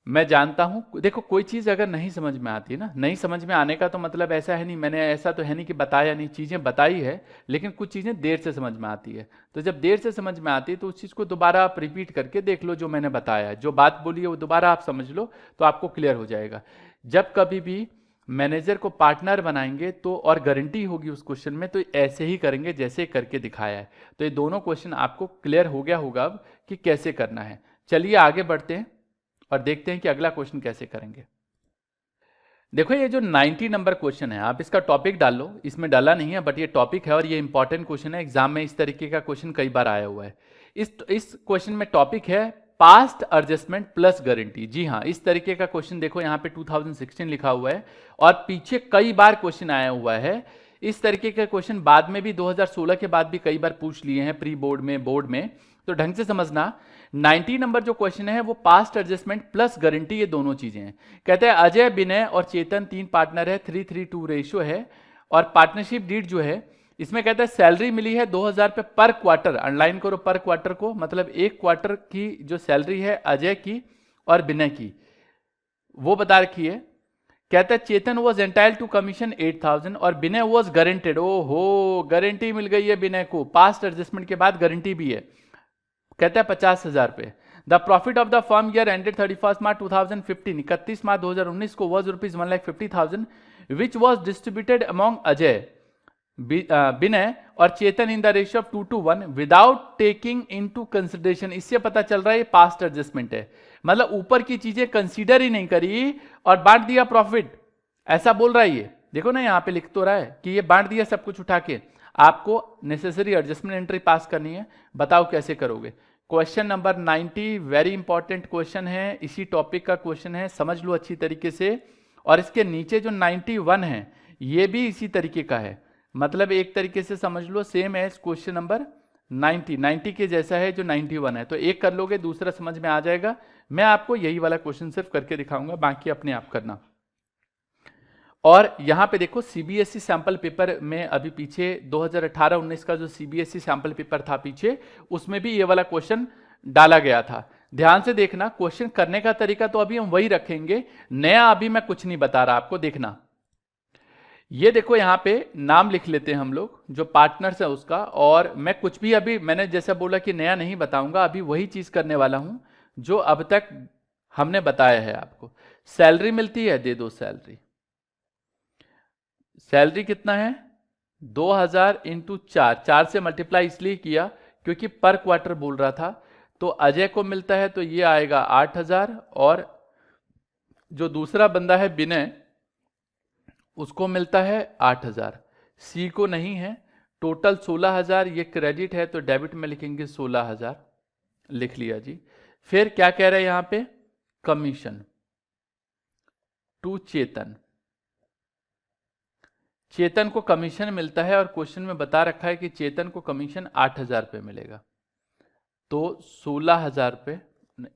मैं जानता हूं, देखो कोई चीज अगर नहीं समझ में आती है ना, नहीं समझ में आने का तो मतलब ऐसा है नहीं, मैंने ऐसा तो है नहीं कि बताया नहीं, चीजें बताई है, लेकिन कुछ चीजें देर से समझ में आती है। तो जब देर से समझ में आती है तो उस चीज को दोबारा आप रिपीट करके देख लो, जो मैंने बताया है, जो बात बोली है वो दोबारा आप समझ लो, तो आपको क्लियर हो जाएगा। जब कभी भी मैनेजर को पार्टनर बनाएंगे तो, और गारंटी होगी उस क्वेश्चन में, तो ऐसे ही करेंगे जैसे करके दिखाया है। तो ये दोनों क्वेश्चन आपको क्लियर हो गया होगा अब कि कैसे करना है। चलिए आगे बढ़ते हैं और देखते हैं कि अगला क्वेश्चन कैसे करेंगे। देखो ये जो 90 नंबर क्वेश्चन है, आप इसका टॉपिक डाल लो, इसमें डाला नहीं है बट ये टॉपिक है और ये इंपॉर्टेंट क्वेश्चन है, एग्जाम में इस तरीके का क्वेश्चन कई बार आया हुआ है। इस क्वेश्चन में टॉपिक है पास्ट एडजस्टमेंट प्लस गारंटी। जी हाँ, इस तरीके का क्वेश्चन देखो यहाँ पे 2016 लिखा हुआ है, और पीछे कई बार क्वेश्चन आया हुआ है। इस तरीके का क्वेश्चन बाद में भी 2016 के बाद भी कई बार पूछ लिए हैं प्री बोर्ड में, बोर्ड में, तो ढंग से समझना। 90 नंबर जो क्वेश्चन है वो पास्ट एडजस्टमेंट प्लस गारंटी, ये दोनों चीजें हैं। कहते हैं अजय, विनय और चेतन 3 पार्टनर है, 3:3 रेशियो है, और पार्टनरशिप डीड जो है इसमें कहता है सैलरी मिली है 2,000 पे पर क्वार्टर। अंडरलाइन करो पर क्वार्टर को, मतलब एक क्वार्टर की जो सैलरी है अजय की और विनय की वो बता रखी है। कहता है चेतन वॉज एंटाइल टू कमीशन 8,000 और विनय वॉज गारंटेड। ओहो, गारंटी मिल गई है विनय को, पास्ट एडजस्टमेंट के बाद गारंटी भी है। कहता है 50,000 पे। The profit of the firm year ended 31 March 2015, 31 March 2019 को was ₹1,50,000 which was distributed among Ajay, Vinay और Chetan in the ratio of 2:1 without taking into consideration. इससे पता चल रहा है ये पास्ट एडजस्टमेंट है, मतलब ऊपर की चीजें कंसीडर ही नहीं करी और बांट दिया प्रॉफिट, ऐसा बोल रहा है ये। देखो ना यहाँ पे लिख तो रहा है कि ये बांट दिया सब कुछ उठा के। आपको नेसेसरी एडजस्टमेंट एंट्री पास करनी है, बताओ कैसे करोगे। Question number 90 very important question है, इसी टॉपिक का क्वेश्चन है, समझ लो अच्छी तरीके से। और इसके नीचे जो 91 है ये भी इसी तरीके का है, मतलब एक तरीके से समझ लो सेम एज क्वेश्चन नंबर 90 के जैसा है जो 91 है। तो एक कर लोगे दूसरा समझ में आ जाएगा। मैं आपको यही वाला क्वेश्चन सिर्फ करके दिखाऊंगा, बाकी अपने आप करना। और यहां पे देखो सीबीएसई सैंपल पेपर में अभी पीछे 2018-19 का जो सीबीएसई सैंपल पेपर था पीछे, उसमें भी ये वाला क्वेश्चन डाला गया था। ध्यान से देखना, क्वेश्चन करने का तरीका तो अभी हम वही रखेंगे, नया अभी मैं कुछ नहीं बता रहा आपको। देखना ये देखो यहां पे नाम लिख लेते हैं हम लोग, जो पार्टनर्स है उसका, और मैं कुछ भी अभी मैंने जैसा बोला कि नया नहीं बताऊंगा, अभी वही चीज करने वाला हूं जो अब तक हमने बताया है आपको। सैलरी मिलती है, दे दो सैलरी। सैलरी कितना है 2000 इंटू 4 से मल्टीप्लाई इसलिए किया क्योंकि पर क्वार्टर बोल रहा था। तो अजय को मिलता है तो ये आएगा 8000, और जो दूसरा बंदा है विनय उसको मिलता है 8000। सी को नहीं है। टोटल 16000, ये क्रेडिट है तो डेबिट में लिखेंगे 16000, लिख लिया जी। फिर क्या कह रहे हैं यहां पे, कमीशन टू चेतन। चेतन को कमीशन मिलता है और क्वेश्चन में बता रखा है कि चेतन को कमीशन 8000 रुपये मिलेगा, तो 16000 रुपये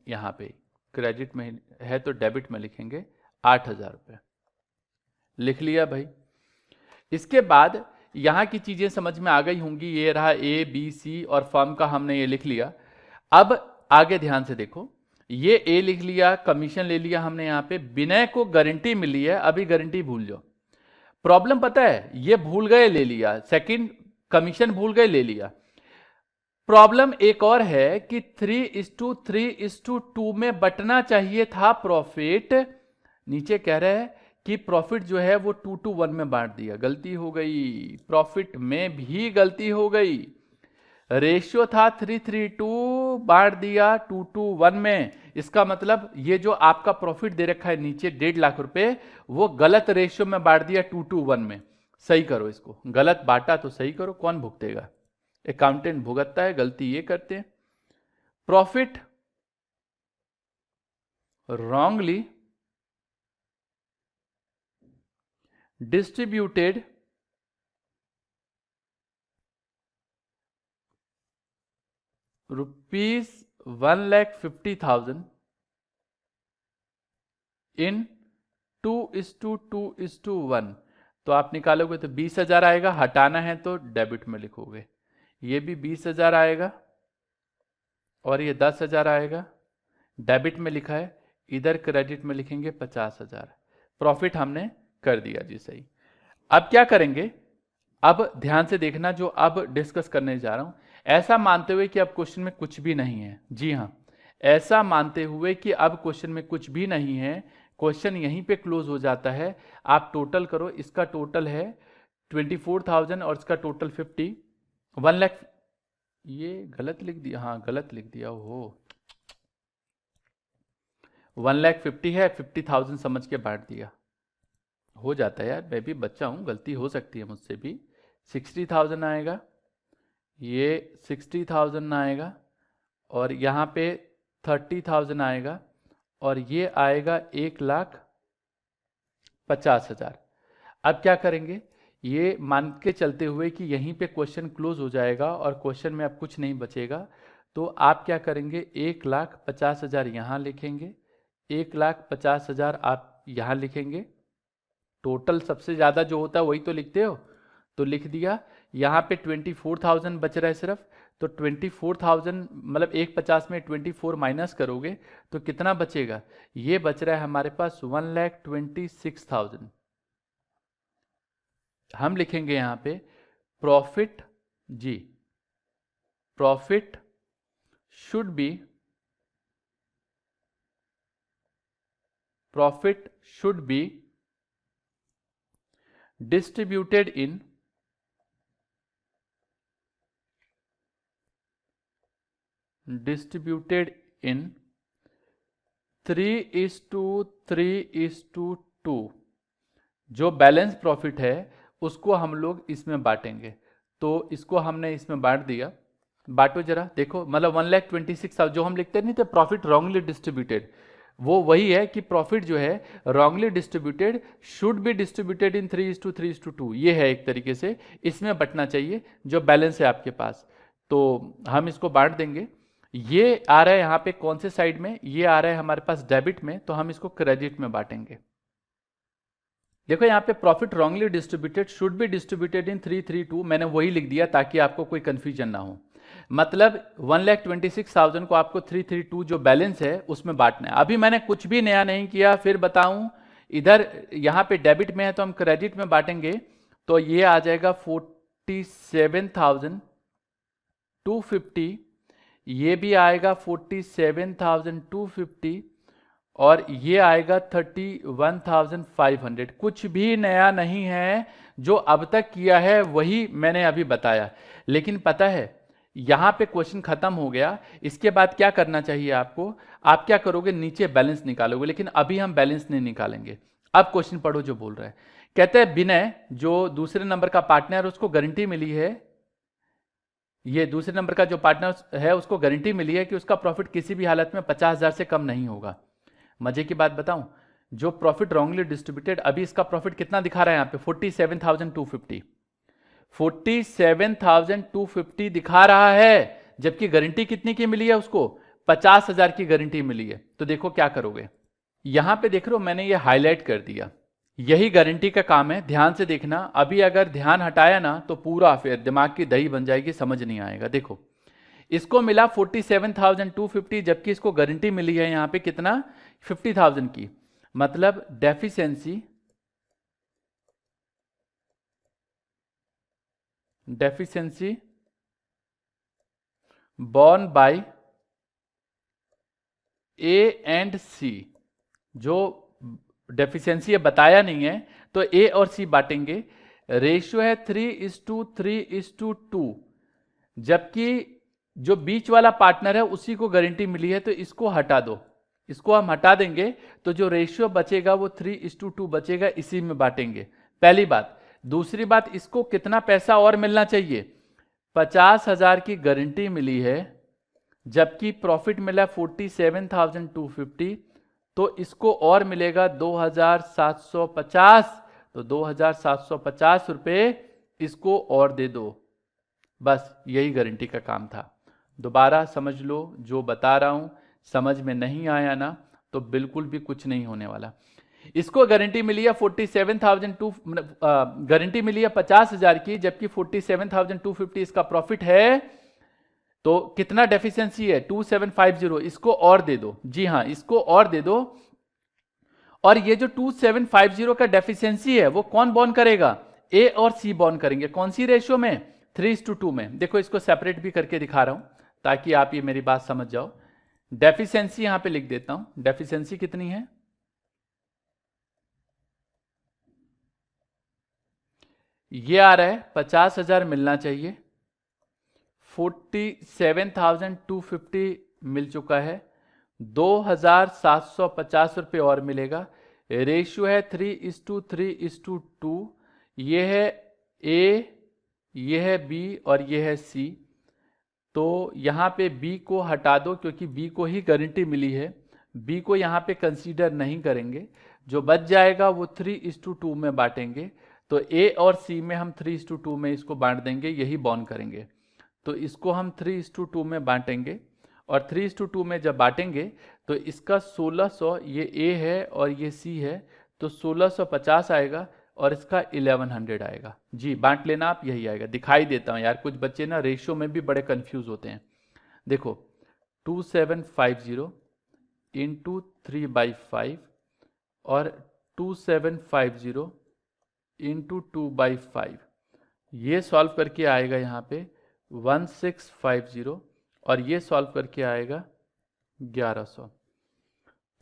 यहां पे क्रेडिट में है तो डेबिट में लिखेंगे 8000 रुपये, लिख लिया भाई। इसके बाद यहां की चीजें समझ में आ गई होंगी, ये रहा ए बी सी और फर्म का हमने ये लिख लिया। अब आगे ध्यान से देखो, ये ए लिख लिया, कमीशन ले लिया हमने यहां पे, विनय को गारंटी मिली है, अभी गारंटी भूल जाओ। प्रॉब्लम पता है, ये भूल गए ले लिया, सेकंड कमीशन भूल गए ले लिया। प्रॉब्लम एक और है कि 3:3:2 में बटना चाहिए था प्रॉफिट। नीचे कह रहे हैं कि प्रॉफिट जो है वो 2:1 में बांट दिया, गलती हो गई, प्रॉफिट में भी गलती हो गई। रेशियो था 3:3:2, बांट दिया 2:1 में। इसका मतलब ये जो आपका प्रॉफिट दे रखा है नीचे 1.5 लाख रुपए, वो गलत रेशियो में बांट दिया 2:1 में। सही करो इसको, गलत बांटा तो सही करो, कौन भुगतेगा, अकाउंटेंट भुगतता है, गलती ये करते हैं। प्रॉफिट wrongly distributed ₹1,50,000 इन 2:2:1। तो आप निकालोगे तो 20,000 आएगा, हटाना है तो डेबिट में लिखोगे, ये भी 20,000 आएगा और ये 10,000 आएगा, डेबिट में लिखा है, इधर क्रेडिट में लिखेंगे 50,000। प्रॉफिट हमने कर दिया जी, सही। अब क्या करेंगे, अब ध्यान से देखना जो अब डिस्कस करने जा रहा हूं, ऐसा मानते हुए कि अब क्वेश्चन में कुछ भी नहीं है, जी हां, ऐसा मानते हुए कि अब क्वेश्चन में कुछ भी नहीं है, क्वेश्चन यहीं पे क्लोज हो जाता है। आप टोटल करो, इसका टोटल है 24,000 और इसका टोटल 50, 1 लाख। ये गलत लिख दिया, हाँ गलत लिख दिया, हो 1,50,000 है, 50,000 समझ के बांट दिया, हो जाता है यार, मैं भी बच्चा हूं, गलती हो सकती है मुझसे भी। 60,000 आएगा, ये 60,000 आएगा, और यहाँ पे 30,000 आएगा, और ये आएगा 1,50,000। अब क्या करेंगे, ये मान के चलते हुए कि यहीं पे क्वेश्चन क्लोज हो जाएगा और क्वेश्चन में अब कुछ नहीं बचेगा, तो आप क्या करेंगे, 1,50,000 यहाँ लिखेंगे, 1,50,000 आप यहाँ लिखेंगे। टोटल सबसे ज़्यादा जो होता है वही तो लिखते हो, तो लिख दिया। यहाँ पे 24,000 बच रहा है सिर्फ, तो 24,000 मतलब 1,50,000 में 24 माइनस करोगे तो कितना बचेगा, ये बच रहा है हमारे पास 1,26,000। हम लिखेंगे यहाँ पे प्रॉफिट जी, profit should be, profit should be distributed in 3:3:2। जो बैलेंस प्रॉफिट है उसको हम लोग इसमें बांटेंगे, तो इसको हमने इसमें बांट दिया। बांटो जरा, देखो, मतलब 1,26,000 जो हम लिखते नहीं थे प्रॉफिट रॉन्गली डिस्ट्रीब्यूटेड, वो वही है कि प्रॉफिट जो है wrongly distributed should be distributed in 3:3:2। ये है एक तरीके से, इसमें बंटना चाहिए जो बैलेंस है आपके पास, तो हम इसको बांट देंगे। ये आ रहा है यहाँ पे कौन से साइड में, ये आ रहा है हमारे पास डेबिट में, तो हम इसको क्रेडिट में बांटेंगे। देखो यहाँ पे profit wrongly distributed should be distributed in 3:3:2, मैंने वही लिख दिया ताकि आपको कोई कंफ्यूजन ना हो। मतलब 1,26,000 को आपको 3:3:2 जो बैलेंस है उसमें बांटना है। अभी मैंने कुछ भी नया नहीं किया, फिर बताऊं, इधर यहाँ पे डेबिट में है तो हम क्रेडिट में बांटेंगे, तो ये आ जाएगा 47,250, ये भी आएगा 47,250 और ये आएगा 31,500। कुछ भी नया नहीं है, जो अब तक किया है वही मैंने अभी बताया। लेकिन पता है यहां पे क्वेश्चन खत्म हो गया। इसके बाद क्या करना चाहिए आपको, आप क्या करोगे, नीचे बैलेंस निकालोगे। लेकिन अभी हम बैलेंस नहीं निकालेंगे। अब क्वेश्चन पढ़ो जो बोल रहा है। कहते हैं विनय जो दूसरे नंबर का पार्टनर, उसको गारंटी मिली है, ये दूसरे नंबर का जो पार्टनर है उसको गारंटी मिली है कि उसका प्रॉफिट किसी भी हालत में 50,000 से कम नहीं होगा। मजे की बात बताऊं, जो प्रॉफिट रॉन्गली डिस्ट्रीब्यूटेड, अभी इसका प्रॉफिट कितना दिखा रहा है यहाँ पे 47,250, 47,250 दिखा रहा है, जबकि गारंटी कितनी की मिली है उसको, 50,000 की गारंटी मिली है। तो देखो क्या करोगे, यहां पे देख रहे हो मैंने ये हाईलाइट कर दिया, यही गारंटी का काम है। ध्यान से देखना, अभी अगर ध्यान हटाया ना तो पूरा फिर दिमाग की दही बन जाएगी, समझ नहीं आएगा। देखो इसको मिला 47,250, जबकि इसको गारंटी मिली है यहां पे कितना, 50,000 की। मतलब deficiency borne by A and C, जो डेफिशिएंसी है बताया नहीं है, तो ए और सी बांटेंगे। रेशियो है 3:3:2, जबकि जो बीच वाला पार्टनर है उसी को गारंटी मिली है, तो इसको हटा दो, इसको हम हटा देंगे, तो जो रेशियो बचेगा वो 3:2 बचेगा, इसी में बांटेंगे। पहली बात। दूसरी बात, इसको कितना पैसा और मिलना चाहिए, 50,000 की गारंटी मिली है, जबकि प्रॉफिट मिला 47,250, तो इसको और मिलेगा 2,750, तो 2,750 रुपए इसको और दे दो। बस यही गारंटी का काम था। दोबारा समझ लो जो बता रहा हूं, समझ में नहीं आया ना तो बिल्कुल भी कुछ नहीं होने वाला। इसको गारंटी मिली है 47,200, गारंटी मिली है 50,000 की, जबकि 47,250 इसका प्रॉफिट है। तो कितना डेफिशिएंसी है, 2750, इसको और दे दो। जी हां, इसको और दे दो। और ये जो 2750 का डेफिशिएंसी है वो कौन बॉर्न करेगा, ए और सी बॉर्न करेंगे। कौन सी रेशियो में, 3:2 में। देखो इसको सेपरेट भी करके दिखा रहा हूं ताकि आप ये मेरी बात समझ जाओ। डेफिशिएंसी यहां पे लिख देता हूं, डेफिशिएंसी कितनी है, ये आ रहा है 50,000 मिलना चाहिए, 47,250 मिल चुका है, 2,750 रुपये और मिलेगा। रेशियो है 3:3:2, ये है ए, ये है बी और ये है सी। तो यहाँ पे बी को हटा दो क्योंकि बी को ही गारंटी मिली है, बी को यहाँ पे कंसीडर नहीं करेंगे। जो बच जाएगा वो 3:2 में बांटेंगे। तो ए और सी में हम 3:2 में इसको बांट देंगे, यही बॉन्ड करेंगे। तो इसको हम 3:2 में बांटेंगे, और 3:2 में जब बांटेंगे तो इसका 1600, ये ए है और ये सी है, तो 1650 आएगा और इसका 1100 आएगा। जी बांट लेना आप, यही आएगा। दिखाई देता हूं यार, कुछ बच्चे ना रेशियो में भी बड़े कंफ्यूज होते हैं। देखो 2750 इंटू 3/5 और 2750 इंटू 2/5, ये सॉल्व करके आएगा यहाँ पे 1650, और ये सॉल्व करके आएगा 1100।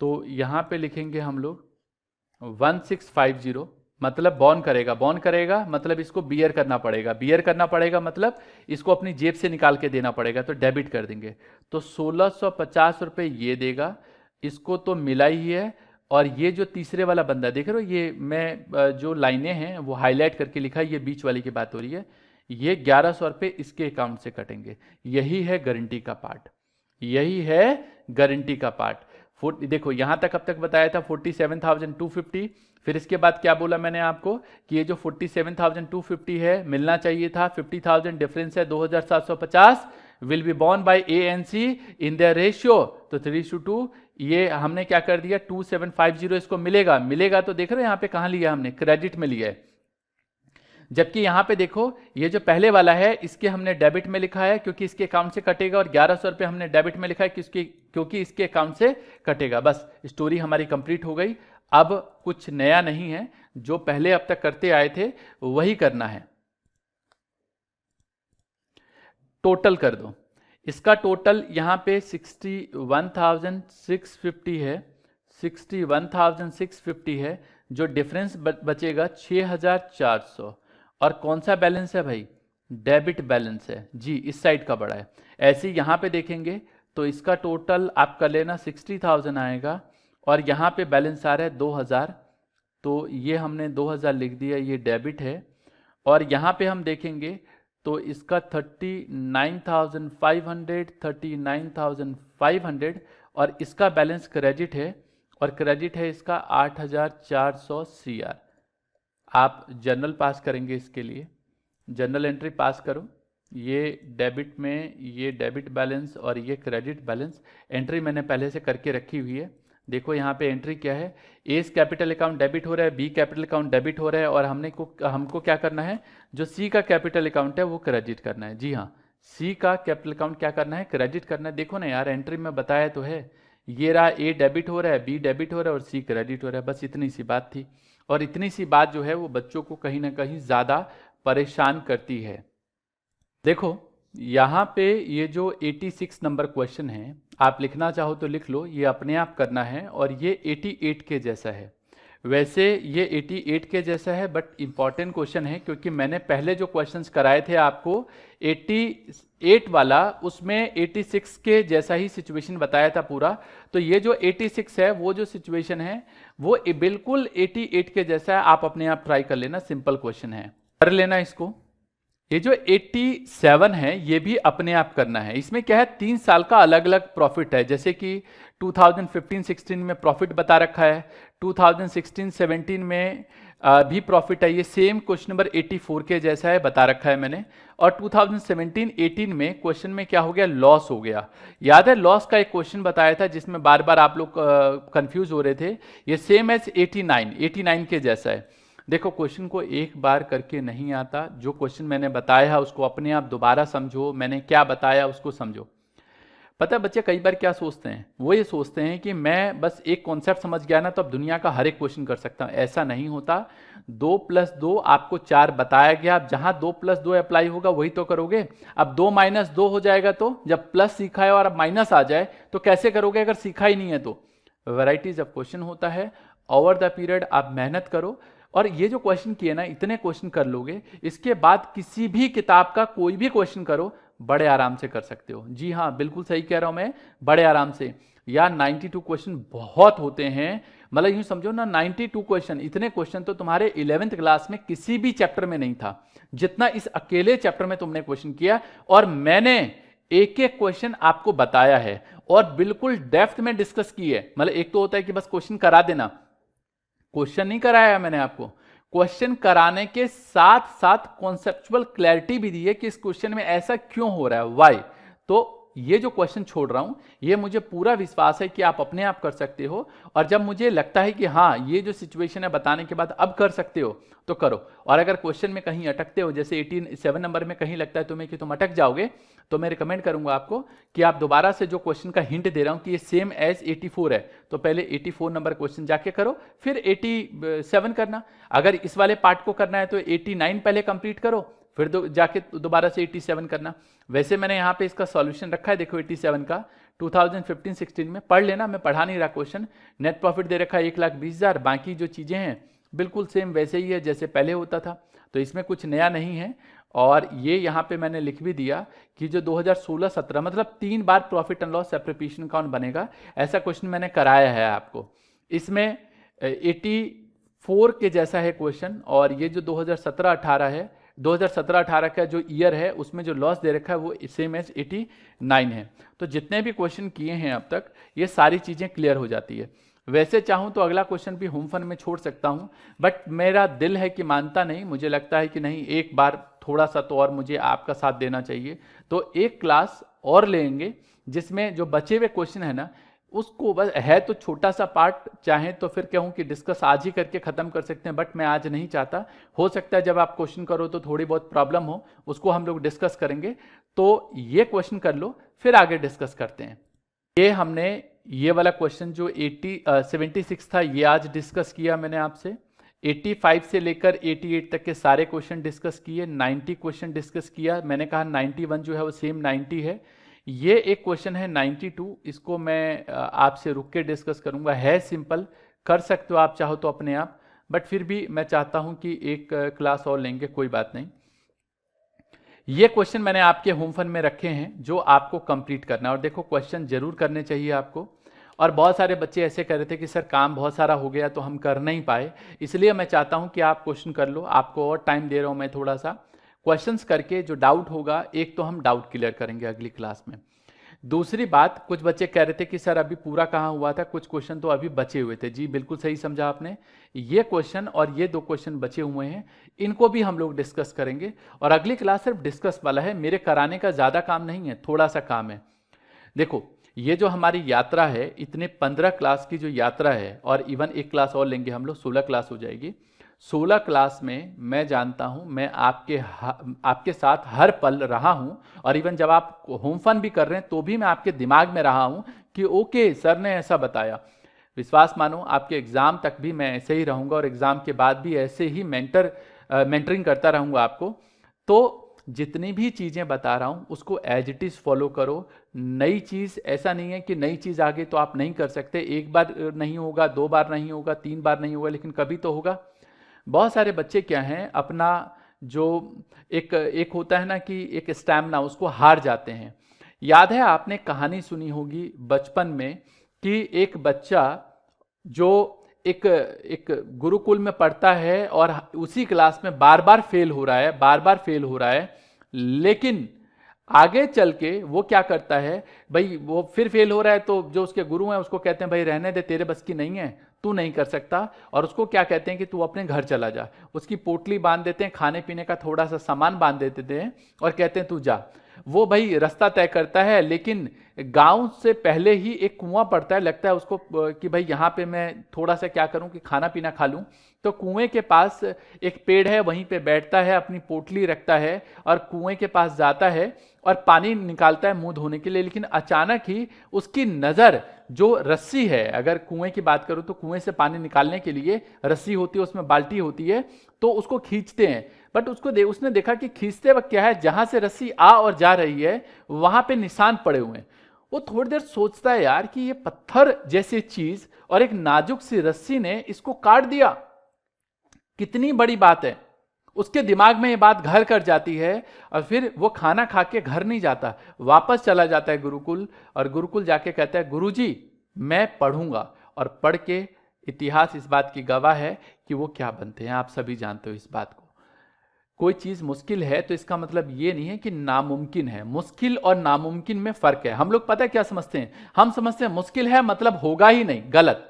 तो यहाँ पे लिखेंगे हम लोग 1650, मतलब बॉर्न करेगा मतलब इसको बियर करना पड़ेगा, मतलब इसको अपनी जेब से निकाल के देना पड़ेगा, तो डेबिट कर देंगे। तो 1650 रुपये ये देगा, इसको तो मिला ही है। और ये जो तीसरे वाला बंदा देख रहे हो, ये मैं जो लाइनें हैं वो हाईलाइट करके लिखा है, ये बीच वाली की बात हो रही है, ये 1100 रुपये इसके अकाउंट से कटेंगे। यही है गारंटी का पार्ट, यही है गारंटी का पार्ट। देखो यहां तक अब तक बताया था 47,250, फिर इसके बाद क्या बोला मैंने आपको कि ये जो 47,250 है मिलना चाहिए था 50,000, डिफरेंस है 2,750, will be borne by A and C in the ratio, तो 3:2। ये हमने क्या कर दिया, 2750 इसको मिलेगा तो देख रहे हो यहाँ पे कहां लिया हमने, क्रेडिट में लिया है। जबकि यहां पे देखो ये जो पहले वाला है इसके हमने डेबिट में लिखा है क्योंकि इसके अकाउंट से कटेगा, और 1100 रुपये हमने डेबिट में लिखा है क्योंकि इसके अकाउंट से कटेगा। बस स्टोरी हमारी कंप्लीट हो गई। अब कुछ नया नहीं है, जो पहले अब तक करते आए थे वही करना है। टोटल कर दो, इसका टोटल यहाँ पे 61,650 है, 61,650 है। जो डिफरेंस बचेगा 6,400। और कौन सा बैलेंस है भाई? डेबिट बैलेंस है जी, इस साइड का बड़ा है। ऐसे ही यहाँ पे देखेंगे तो इसका टोटल आप कर लेना 60,000 आएगा, और यहाँ पे बैलेंस आ रहा है 2,000, तो ये हमने 2,000 लिख दिया, ये डेबिट है। और यहाँ पे हम देखेंगे तो इसका 39,500, 39,500, और इसका बैलेंस क्रेडिट है, और क्रेडिट है इसका 8,400 CR। आप जर्नल पास करेंगे, इसके लिए जर्नल एंट्री पास करो। ये डेबिट में ये डेबिट बैलेंस और ये क्रेडिट बैलेंस एंट्री मैंने पहले से करके रखी हुई है। देखो यहाँ पे एंट्री क्या है, ए कैपिटल अकाउंट डेबिट हो रहा है, बी कैपिटल अकाउंट डेबिट हो रहा है, और हमको क्या करना है, जो सी का कैपिटल अकाउंट है वो क्रेडिट करना है। जी हाँ, सी का कैपिटल अकाउंट क्या करना है, क्रेडिट करना है। देखो ना यार, एंट्री में बताया तो है, ये रहा ए डेबिट हो रहा है, बी डेबिट हो रहा है और सी क्रेडिट हो रहा है। बस इतनी सी बात थी, और इतनी सी बात जो है वो बच्चों को कहीं ना कहीं ज़्यादा परेशान करती है। देखो यहाँ पे ये जो 86 नंबर क्वेश्चन है, आप लिखना चाहो तो लिख लो, ये अपने आप करना है, और ये 88 के जैसा है। वैसे ये 88 के जैसा है, बट इम्पॉर्टेंट क्वेश्चन है, क्योंकि मैंने पहले जो क्वेश्चंस कराए थे आपको 88 वाला, उसमें 86 के जैसा ही सिचुएशन बताया था पूरा। तो ये जो 86 है, वो जो सिचुएशन है वो बिल्कुल 88 के जैसा है। आप अपने आप ट्राई कर लेना, सिंपल क्वेश्चन है, कर लेना इसको। ये जो 87 है, ये भी अपने आप करना है। इसमें क्या है, 3 साल का अलग अलग प्रॉफिट है, जैसे कि 2015-16 में प्रॉफिट बता रखा है, 2016-17 में भी प्रॉफिट है। ये सेम क्वेश्चन नंबर 84 के जैसा है, बता रखा है मैंने। और 2017-18 में क्वेश्चन में क्या हो गया, लॉस हो गया। याद है, लॉस का एक क्वेश्चन बताया था जिसमें बार बार आप लोग कंफ्यूज हो रहे थे। ये सेम एज 89 के जैसा है। देखो, क्वेश्चन को एक बार करके नहीं आता, जो क्वेश्चन मैंने बताया है उसको अपने आप दोबारा समझो, मैंने क्या बताया उसको समझो। पता है बच्चे कई बार क्या सोचते हैं, वो ये सोचते हैं कि मैं बस एक कॉन्सेप्ट समझ गया ना तो अब दुनिया का हर एक क्वेश्चन कर सकता हूं। ऐसा नहीं होता। 2 + 2 आपको 4 बताया गया, अब जहां 2 + 2 अप्लाई होगा वही तो करोगे। अब 2 - 2 हो जाएगा, तो जब प्लस सीखा है और अब माइनस आ जाए तो कैसे करोगे अगर सीखा ही नहीं है तो। वैराइटीज ऑफ क्वेश्चन होता है, ओवर द पीरियड आप मेहनत करो, और ये जो क्वेश्चन किए ना, इतने क्वेश्चन कर लोगे, इसके बाद किसी भी किताब का कोई भी क्वेश्चन करो, बड़े आराम से कर सकते हो। जी हाँ, बिल्कुल सही कह रहा हूं मैं, बड़े आराम से। यार 92 क्वेश्चन बहुत होते हैं, मतलब यूं समझो ना, 92 क्वेश्चन, इतने क्वेश्चन तो तुम्हारे 11th क्लास में किसी भी चैप्टर में नहीं था जितना इस अकेले चैप्टर में तुमने क्वेश्चन किया। और मैंने एक एक क्वेश्चन आपको बताया है और बिल्कुल डेप्थ में डिस्कस की है। मतलब एक तो होता है कि बस क्वेश्चन करा देना, क्वेश्चन नहीं कराया मैंने आपको, क्वेश्चन कराने के साथ साथ कॉन्सेप्चुअल क्लैरिटी भी दी है कि इस क्वेश्चन में ऐसा क्यों हो रहा है, व्हाई। तो ये जो क्वेश्चन छोड़ रहा हूं, ये मुझे पूरा विश्वास है कि आप अपने आप कर सकते हो। और जब मुझे लगता है कि हाँ ये जो सिचुएशन है बताने के बाद अब कर सकते हो तो करो। और अगर क्वेश्चन में कहीं अटकते हो, जैसे 87 नंबर में कहीं लगता है तुम्हें कि तुम अटक जाओगे, तो मैं रिकमेंड करूंगा आपको कि आप दोबारा से जो क्वेश्चन का हिंट दे रहा हूं कि ये सेम एज 84 है, तो पहले 84 नंबर क्वेश्चन जाके करो, फिर 87 करना। अगर इस वाले पार्ट को करना है तो 89 पहले कंप्लीट करो, फिर जाके दोबारा से 87 करना। वैसे मैंने यहाँ पे इसका सॉल्यूशन रखा है, देखो 87 का 2015-16 में पढ़ लेना, मैं पढ़ा नहीं रहा क्वेश्चन। नेट प्रॉफिट दे रखा है 1,20,000, बाकी जो चीजें हैं बिल्कुल सेम वैसे ही है जैसे पहले होता था, तो इसमें कुछ नया नहीं है। और ये यहाँ पे मैंने लिख भी दिया कि जो 2016-17 मतलब 3 बार profit and loss separation account बनेगा, ऐसा क्वेश्चन मैंने कराया है आपको। इसमें 84 के जैसा है क्वेश्चन, और ये जो 2017-18 है, 2017-18 का जो ईयर है उसमें जो लॉस दे रखा है वो सेम एज 89 है। तो जितने भी क्वेश्चन किए हैं अब तक, ये सारी चीजें क्लियर हो जाती है। वैसे चाहूं तो अगला क्वेश्चन भी होम फन में छोड़ सकता हूं, बट मेरा दिल है कि मानता नहीं, मुझे लगता है कि नहीं, एक बार थोड़ा सा तो और मुझे आपका साथ देना चाहिए। तो एक क्लास और लेंगे जिसमें जो बचे हुए क्वेश्चन है ना, उसको बस है तो छोटा सा पार्ट, चाहे तो फिर कहूं कि डिस्कस आज ही करके खत्म कर सकते हैं, बट मैं आज नहीं चाहता। हो सकता है जब आप क्वेश्चन करो तो थोड़ी बहुत प्रॉब्लम हो, उसको हम लोग डिस्कस करेंगे। तो ये क्वेश्चन कर लो, फिर आगे डिस्कस करते हैं। ये हमने ये वाला क्वेश्चन जो 76 था, ये आज डिस्कस किया मैंने आपसे। 85 से लेकर 88 तक के सारे क्वेश्चन डिस्कस किए, 90 क्वेश्चन डिस्कस किया। मैंने कहा 91 जो है वो सेम 90 है। ये एक क्वेश्चन है 92, इसको मैं आपसे रुक के डिस्कस करूंगा। है सिंपल, कर सकते हो आप चाहो तो अपने आप, बट फिर भी मैं चाहता हूं कि एक क्लास और लेंगे, कोई बात नहीं। ये क्वेश्चन मैंने आपके होम फन में रखे हैं जो आपको कंप्लीट करना है, और देखो क्वेश्चन जरूर करने चाहिए आपको। और बहुत सारे बच्चे ऐसे कह रहे थे कि सर काम बहुत सारा हो गया तो हम कर नहीं पाए, इसलिए मैं चाहता हूं कि आप क्वेश्चन कर लो। आपको और टाइम दे रहा हूं मैं थोड़ा सा, क्वेश्चंस करके जो डाउट होगा एक तो हम डाउट क्लियर करेंगे अगली क्लास में। दूसरी बात, कुछ बच्चे कह रहे थे कि सर अभी पूरा कहाँ हुआ था, कुछ क्वेश्चन तो अभी बचे हुए थे। जी बिल्कुल सही समझा आपने, ये क्वेश्चन और ये 2 क्वेश्चन बचे हुए हैं, इनको भी हम लोग डिस्कस करेंगे। और अगली क्लास सिर्फ डिस्कस वाला है, मेरे कराने का ज़्यादा काम नहीं है, थोड़ा सा काम है। देखो ये जो हमारी यात्रा है, इतने 15 क्लास की जो यात्रा है, और इवन एक क्लास और लेंगे हम लोग, 16 क्लास हो जाएगी। 16 क्लास में मैं जानता हूं मैं आपके साथ हर पल रहा हूं, और इवन जब आप होम फन भी कर रहे हैं तो भी मैं आपके दिमाग में रहा हूं कि ओके सर ने ऐसा बताया। विश्वास मानो आपके एग्जाम तक भी मैं ऐसे ही रहूंगा, और एग्जाम के बाद भी ऐसे ही मेंटरिंग करता रहूंगा आपको। तो जितनी भी चीज़ें बता रहा हूं उसको एज इट इज़ फॉलो करो। नई चीज़ ऐसा नहीं है कि नई चीज़ आ गई तो आप नहीं कर सकते। एक बार नहीं होगा, 2 बार नहीं होगा, 3 बार नहीं होगा, लेकिन कभी तो होगा। बहुत सारे बच्चे क्या हैं, अपना जो एक होता है ना कि एक स्टैमिना, उसको हार जाते हैं। याद है आपने कहानी सुनी होगी बचपन में कि एक बच्चा जो एक गुरुकुल में पढ़ता है और उसी क्लास में बार बार फेल हो रहा है, बार बार फेल हो रहा है, लेकिन आगे चल के वो क्या करता है, भाई वो फिर फेल हो रहा है तो जो उसके गुरु हैं उसको कहते हैं भाई रहने दे, तेरे बस की नहीं है, तू नहीं कर सकता। और उसको क्या कहते हैं कि तू अपने घर चला जा। उसकी पोटली बांध देते हैं, खाने पीने का थोड़ा सा सामान बांध देते हैं और कहते हैं तू जा। वो भाई रास्ता तय करता है, लेकिन गांव से पहले ही एक कुआं पड़ता है, लगता है उसको कि भाई यहाँ पे मैं थोड़ा सा क्या करूं कि खाना पीना खा लूं। तो कुएं के पास एक पेड़ है, वहीं पे बैठता है, अपनी पोटली रखता है और कुएं के पास जाता है और पानी निकालता है मुंह धोने के लिए। लेकिन अचानक ही उसकी नजर जो रस्सी है, अगर कुएं की बात करूं तो कुएं से पानी निकालने के लिए रस्सी होती है, उसमें बाल्टी होती है, तो उसको खींचते हैं। बट उसने देखा कि खींचते वक्त क्या है, जहां से रस्सी आ और जा रही है वहां पे निशान पड़े हुए हैं। वो थोड़ी देर सोचता है यार कि ये पत्थर जैसी चीज और एक नाजुक सी रस्सी ने इसको काट दिया, कितनी बड़ी बात है। उसके दिमाग में ये बात घर कर जाती है और फिर वो खाना खा के घर नहीं जाता, वापस चला जाता है गुरुकुल, और गुरुकुल जाके कहता है गुरुजी मैं पढ़ूंगा। और पढ़ के इतिहास इस बात की गवाह है कि वो क्या बनते हैं, आप सभी जानते हो इस बात को। कोई चीज मुश्किल है तो इसका मतलब ये नहीं है कि नामुमकिन है। मुश्किल और नामुमकिन में फर्क है। हम लोग पता है क्या समझते हैं, हम समझते हैं मुश्किल है मतलब होगा ही नहीं, गलत।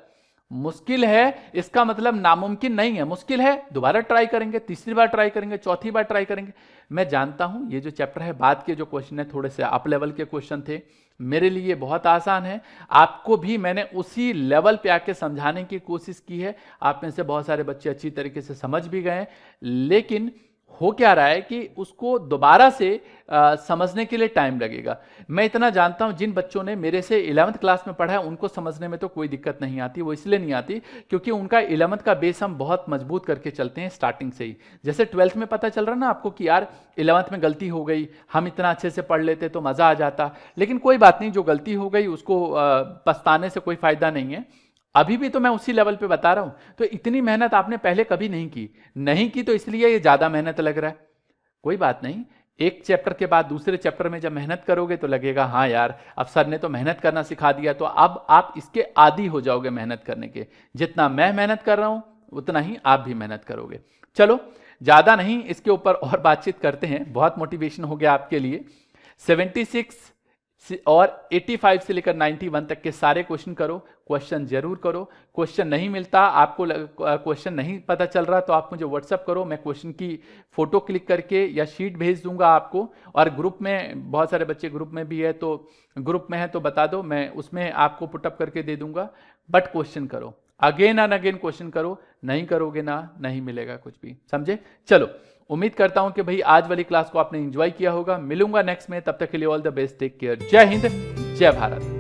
मुश्किल है इसका मतलब नामुमकिन नहीं है। मुश्किल है दोबारा ट्राई करेंगे, तीसरी बार ट्राई करेंगे, चौथी बार ट्राई करेंगे। मैं जानता हूं ये जो चैप्टर है, बाद के जो क्वेश्चन है थोड़े से अप लेवल के क्वेश्चन थे, मेरे लिए बहुत आसान है। आपको भी मैंने उसी लेवल पे आके समझाने की कोशिश की है। आप में से बहुत सारे बच्चे अच्छी तरीके से समझ भी गए, लेकिन हो क्या रहा है कि उसको दोबारा से समझने के लिए टाइम लगेगा। मैं इतना जानता हूं जिन बच्चों ने मेरे से 11th क्लास में पढ़ा है उनको समझने में तो कोई दिक्कत नहीं आती। वो इसलिए नहीं आती क्योंकि उनका 11th का बेस हम बहुत मजबूत करके चलते हैं स्टार्टिंग से ही। जैसे 12th में पता चल रहा ना आपको कि यार 11th में गलती हो गई, हम इतना अच्छे से पढ़ लेते तो मजा आ जाता। लेकिन कोई बात नहीं, जो गलती हो गई उसको पछताने से कोई फायदा नहीं है। अभी भी तो मैं उसी लेवल पे बता रहा हूं। तो इतनी मेहनत आपने पहले कभी नहीं की तो इसलिए ये ज्यादा मेहनत लग रहा है। कोई बात नहीं, एक चैप्टर के बाद दूसरे चैप्टर में जब मेहनत करोगे तो लगेगा हाँ यार अब सर ने तो मेहनत करना सिखा दिया, तो अब आप इसके आदी हो जाओगे मेहनत करने के। जितना मैं मेहनत कर रहा हूं उतना ही आप भी मेहनत करोगे। चलो ज्यादा नहीं, इसके ऊपर और बातचीत करते हैं। बहुत मोटिवेशन हो गया आपके लिए। 76 और 85 से लेकर 91 तक के सारे क्वेश्चन करो, क्वेश्चन जरूर करो। क्वेश्चन नहीं मिलता आपको, क्वेश्चन नहीं पता चल रहा तो आप मुझे व्हाट्सअप करो, मैं क्वेश्चन की फोटो क्लिक करके या शीट भेज दूंगा आपको। और ग्रुप में बहुत सारे बच्चे ग्रुप में भी है, तो ग्रुप में है तो बता दो, मैं उसमें आपको पुटअप करके दे दूंगा। बट क्वेश्चन करो, अगेन एंड अगेन क्वेश्चन करो, नहीं करोगे ना नहीं मिलेगा कुछ भी, समझे। चलो उम्मीद करता हूं कि भाई आज वाली क्लास को आपने एंजॉय किया होगा। मिलूंगा नेक्स्ट में, तब तक के लिए all the best, take care, जय हिंद, जय भारत।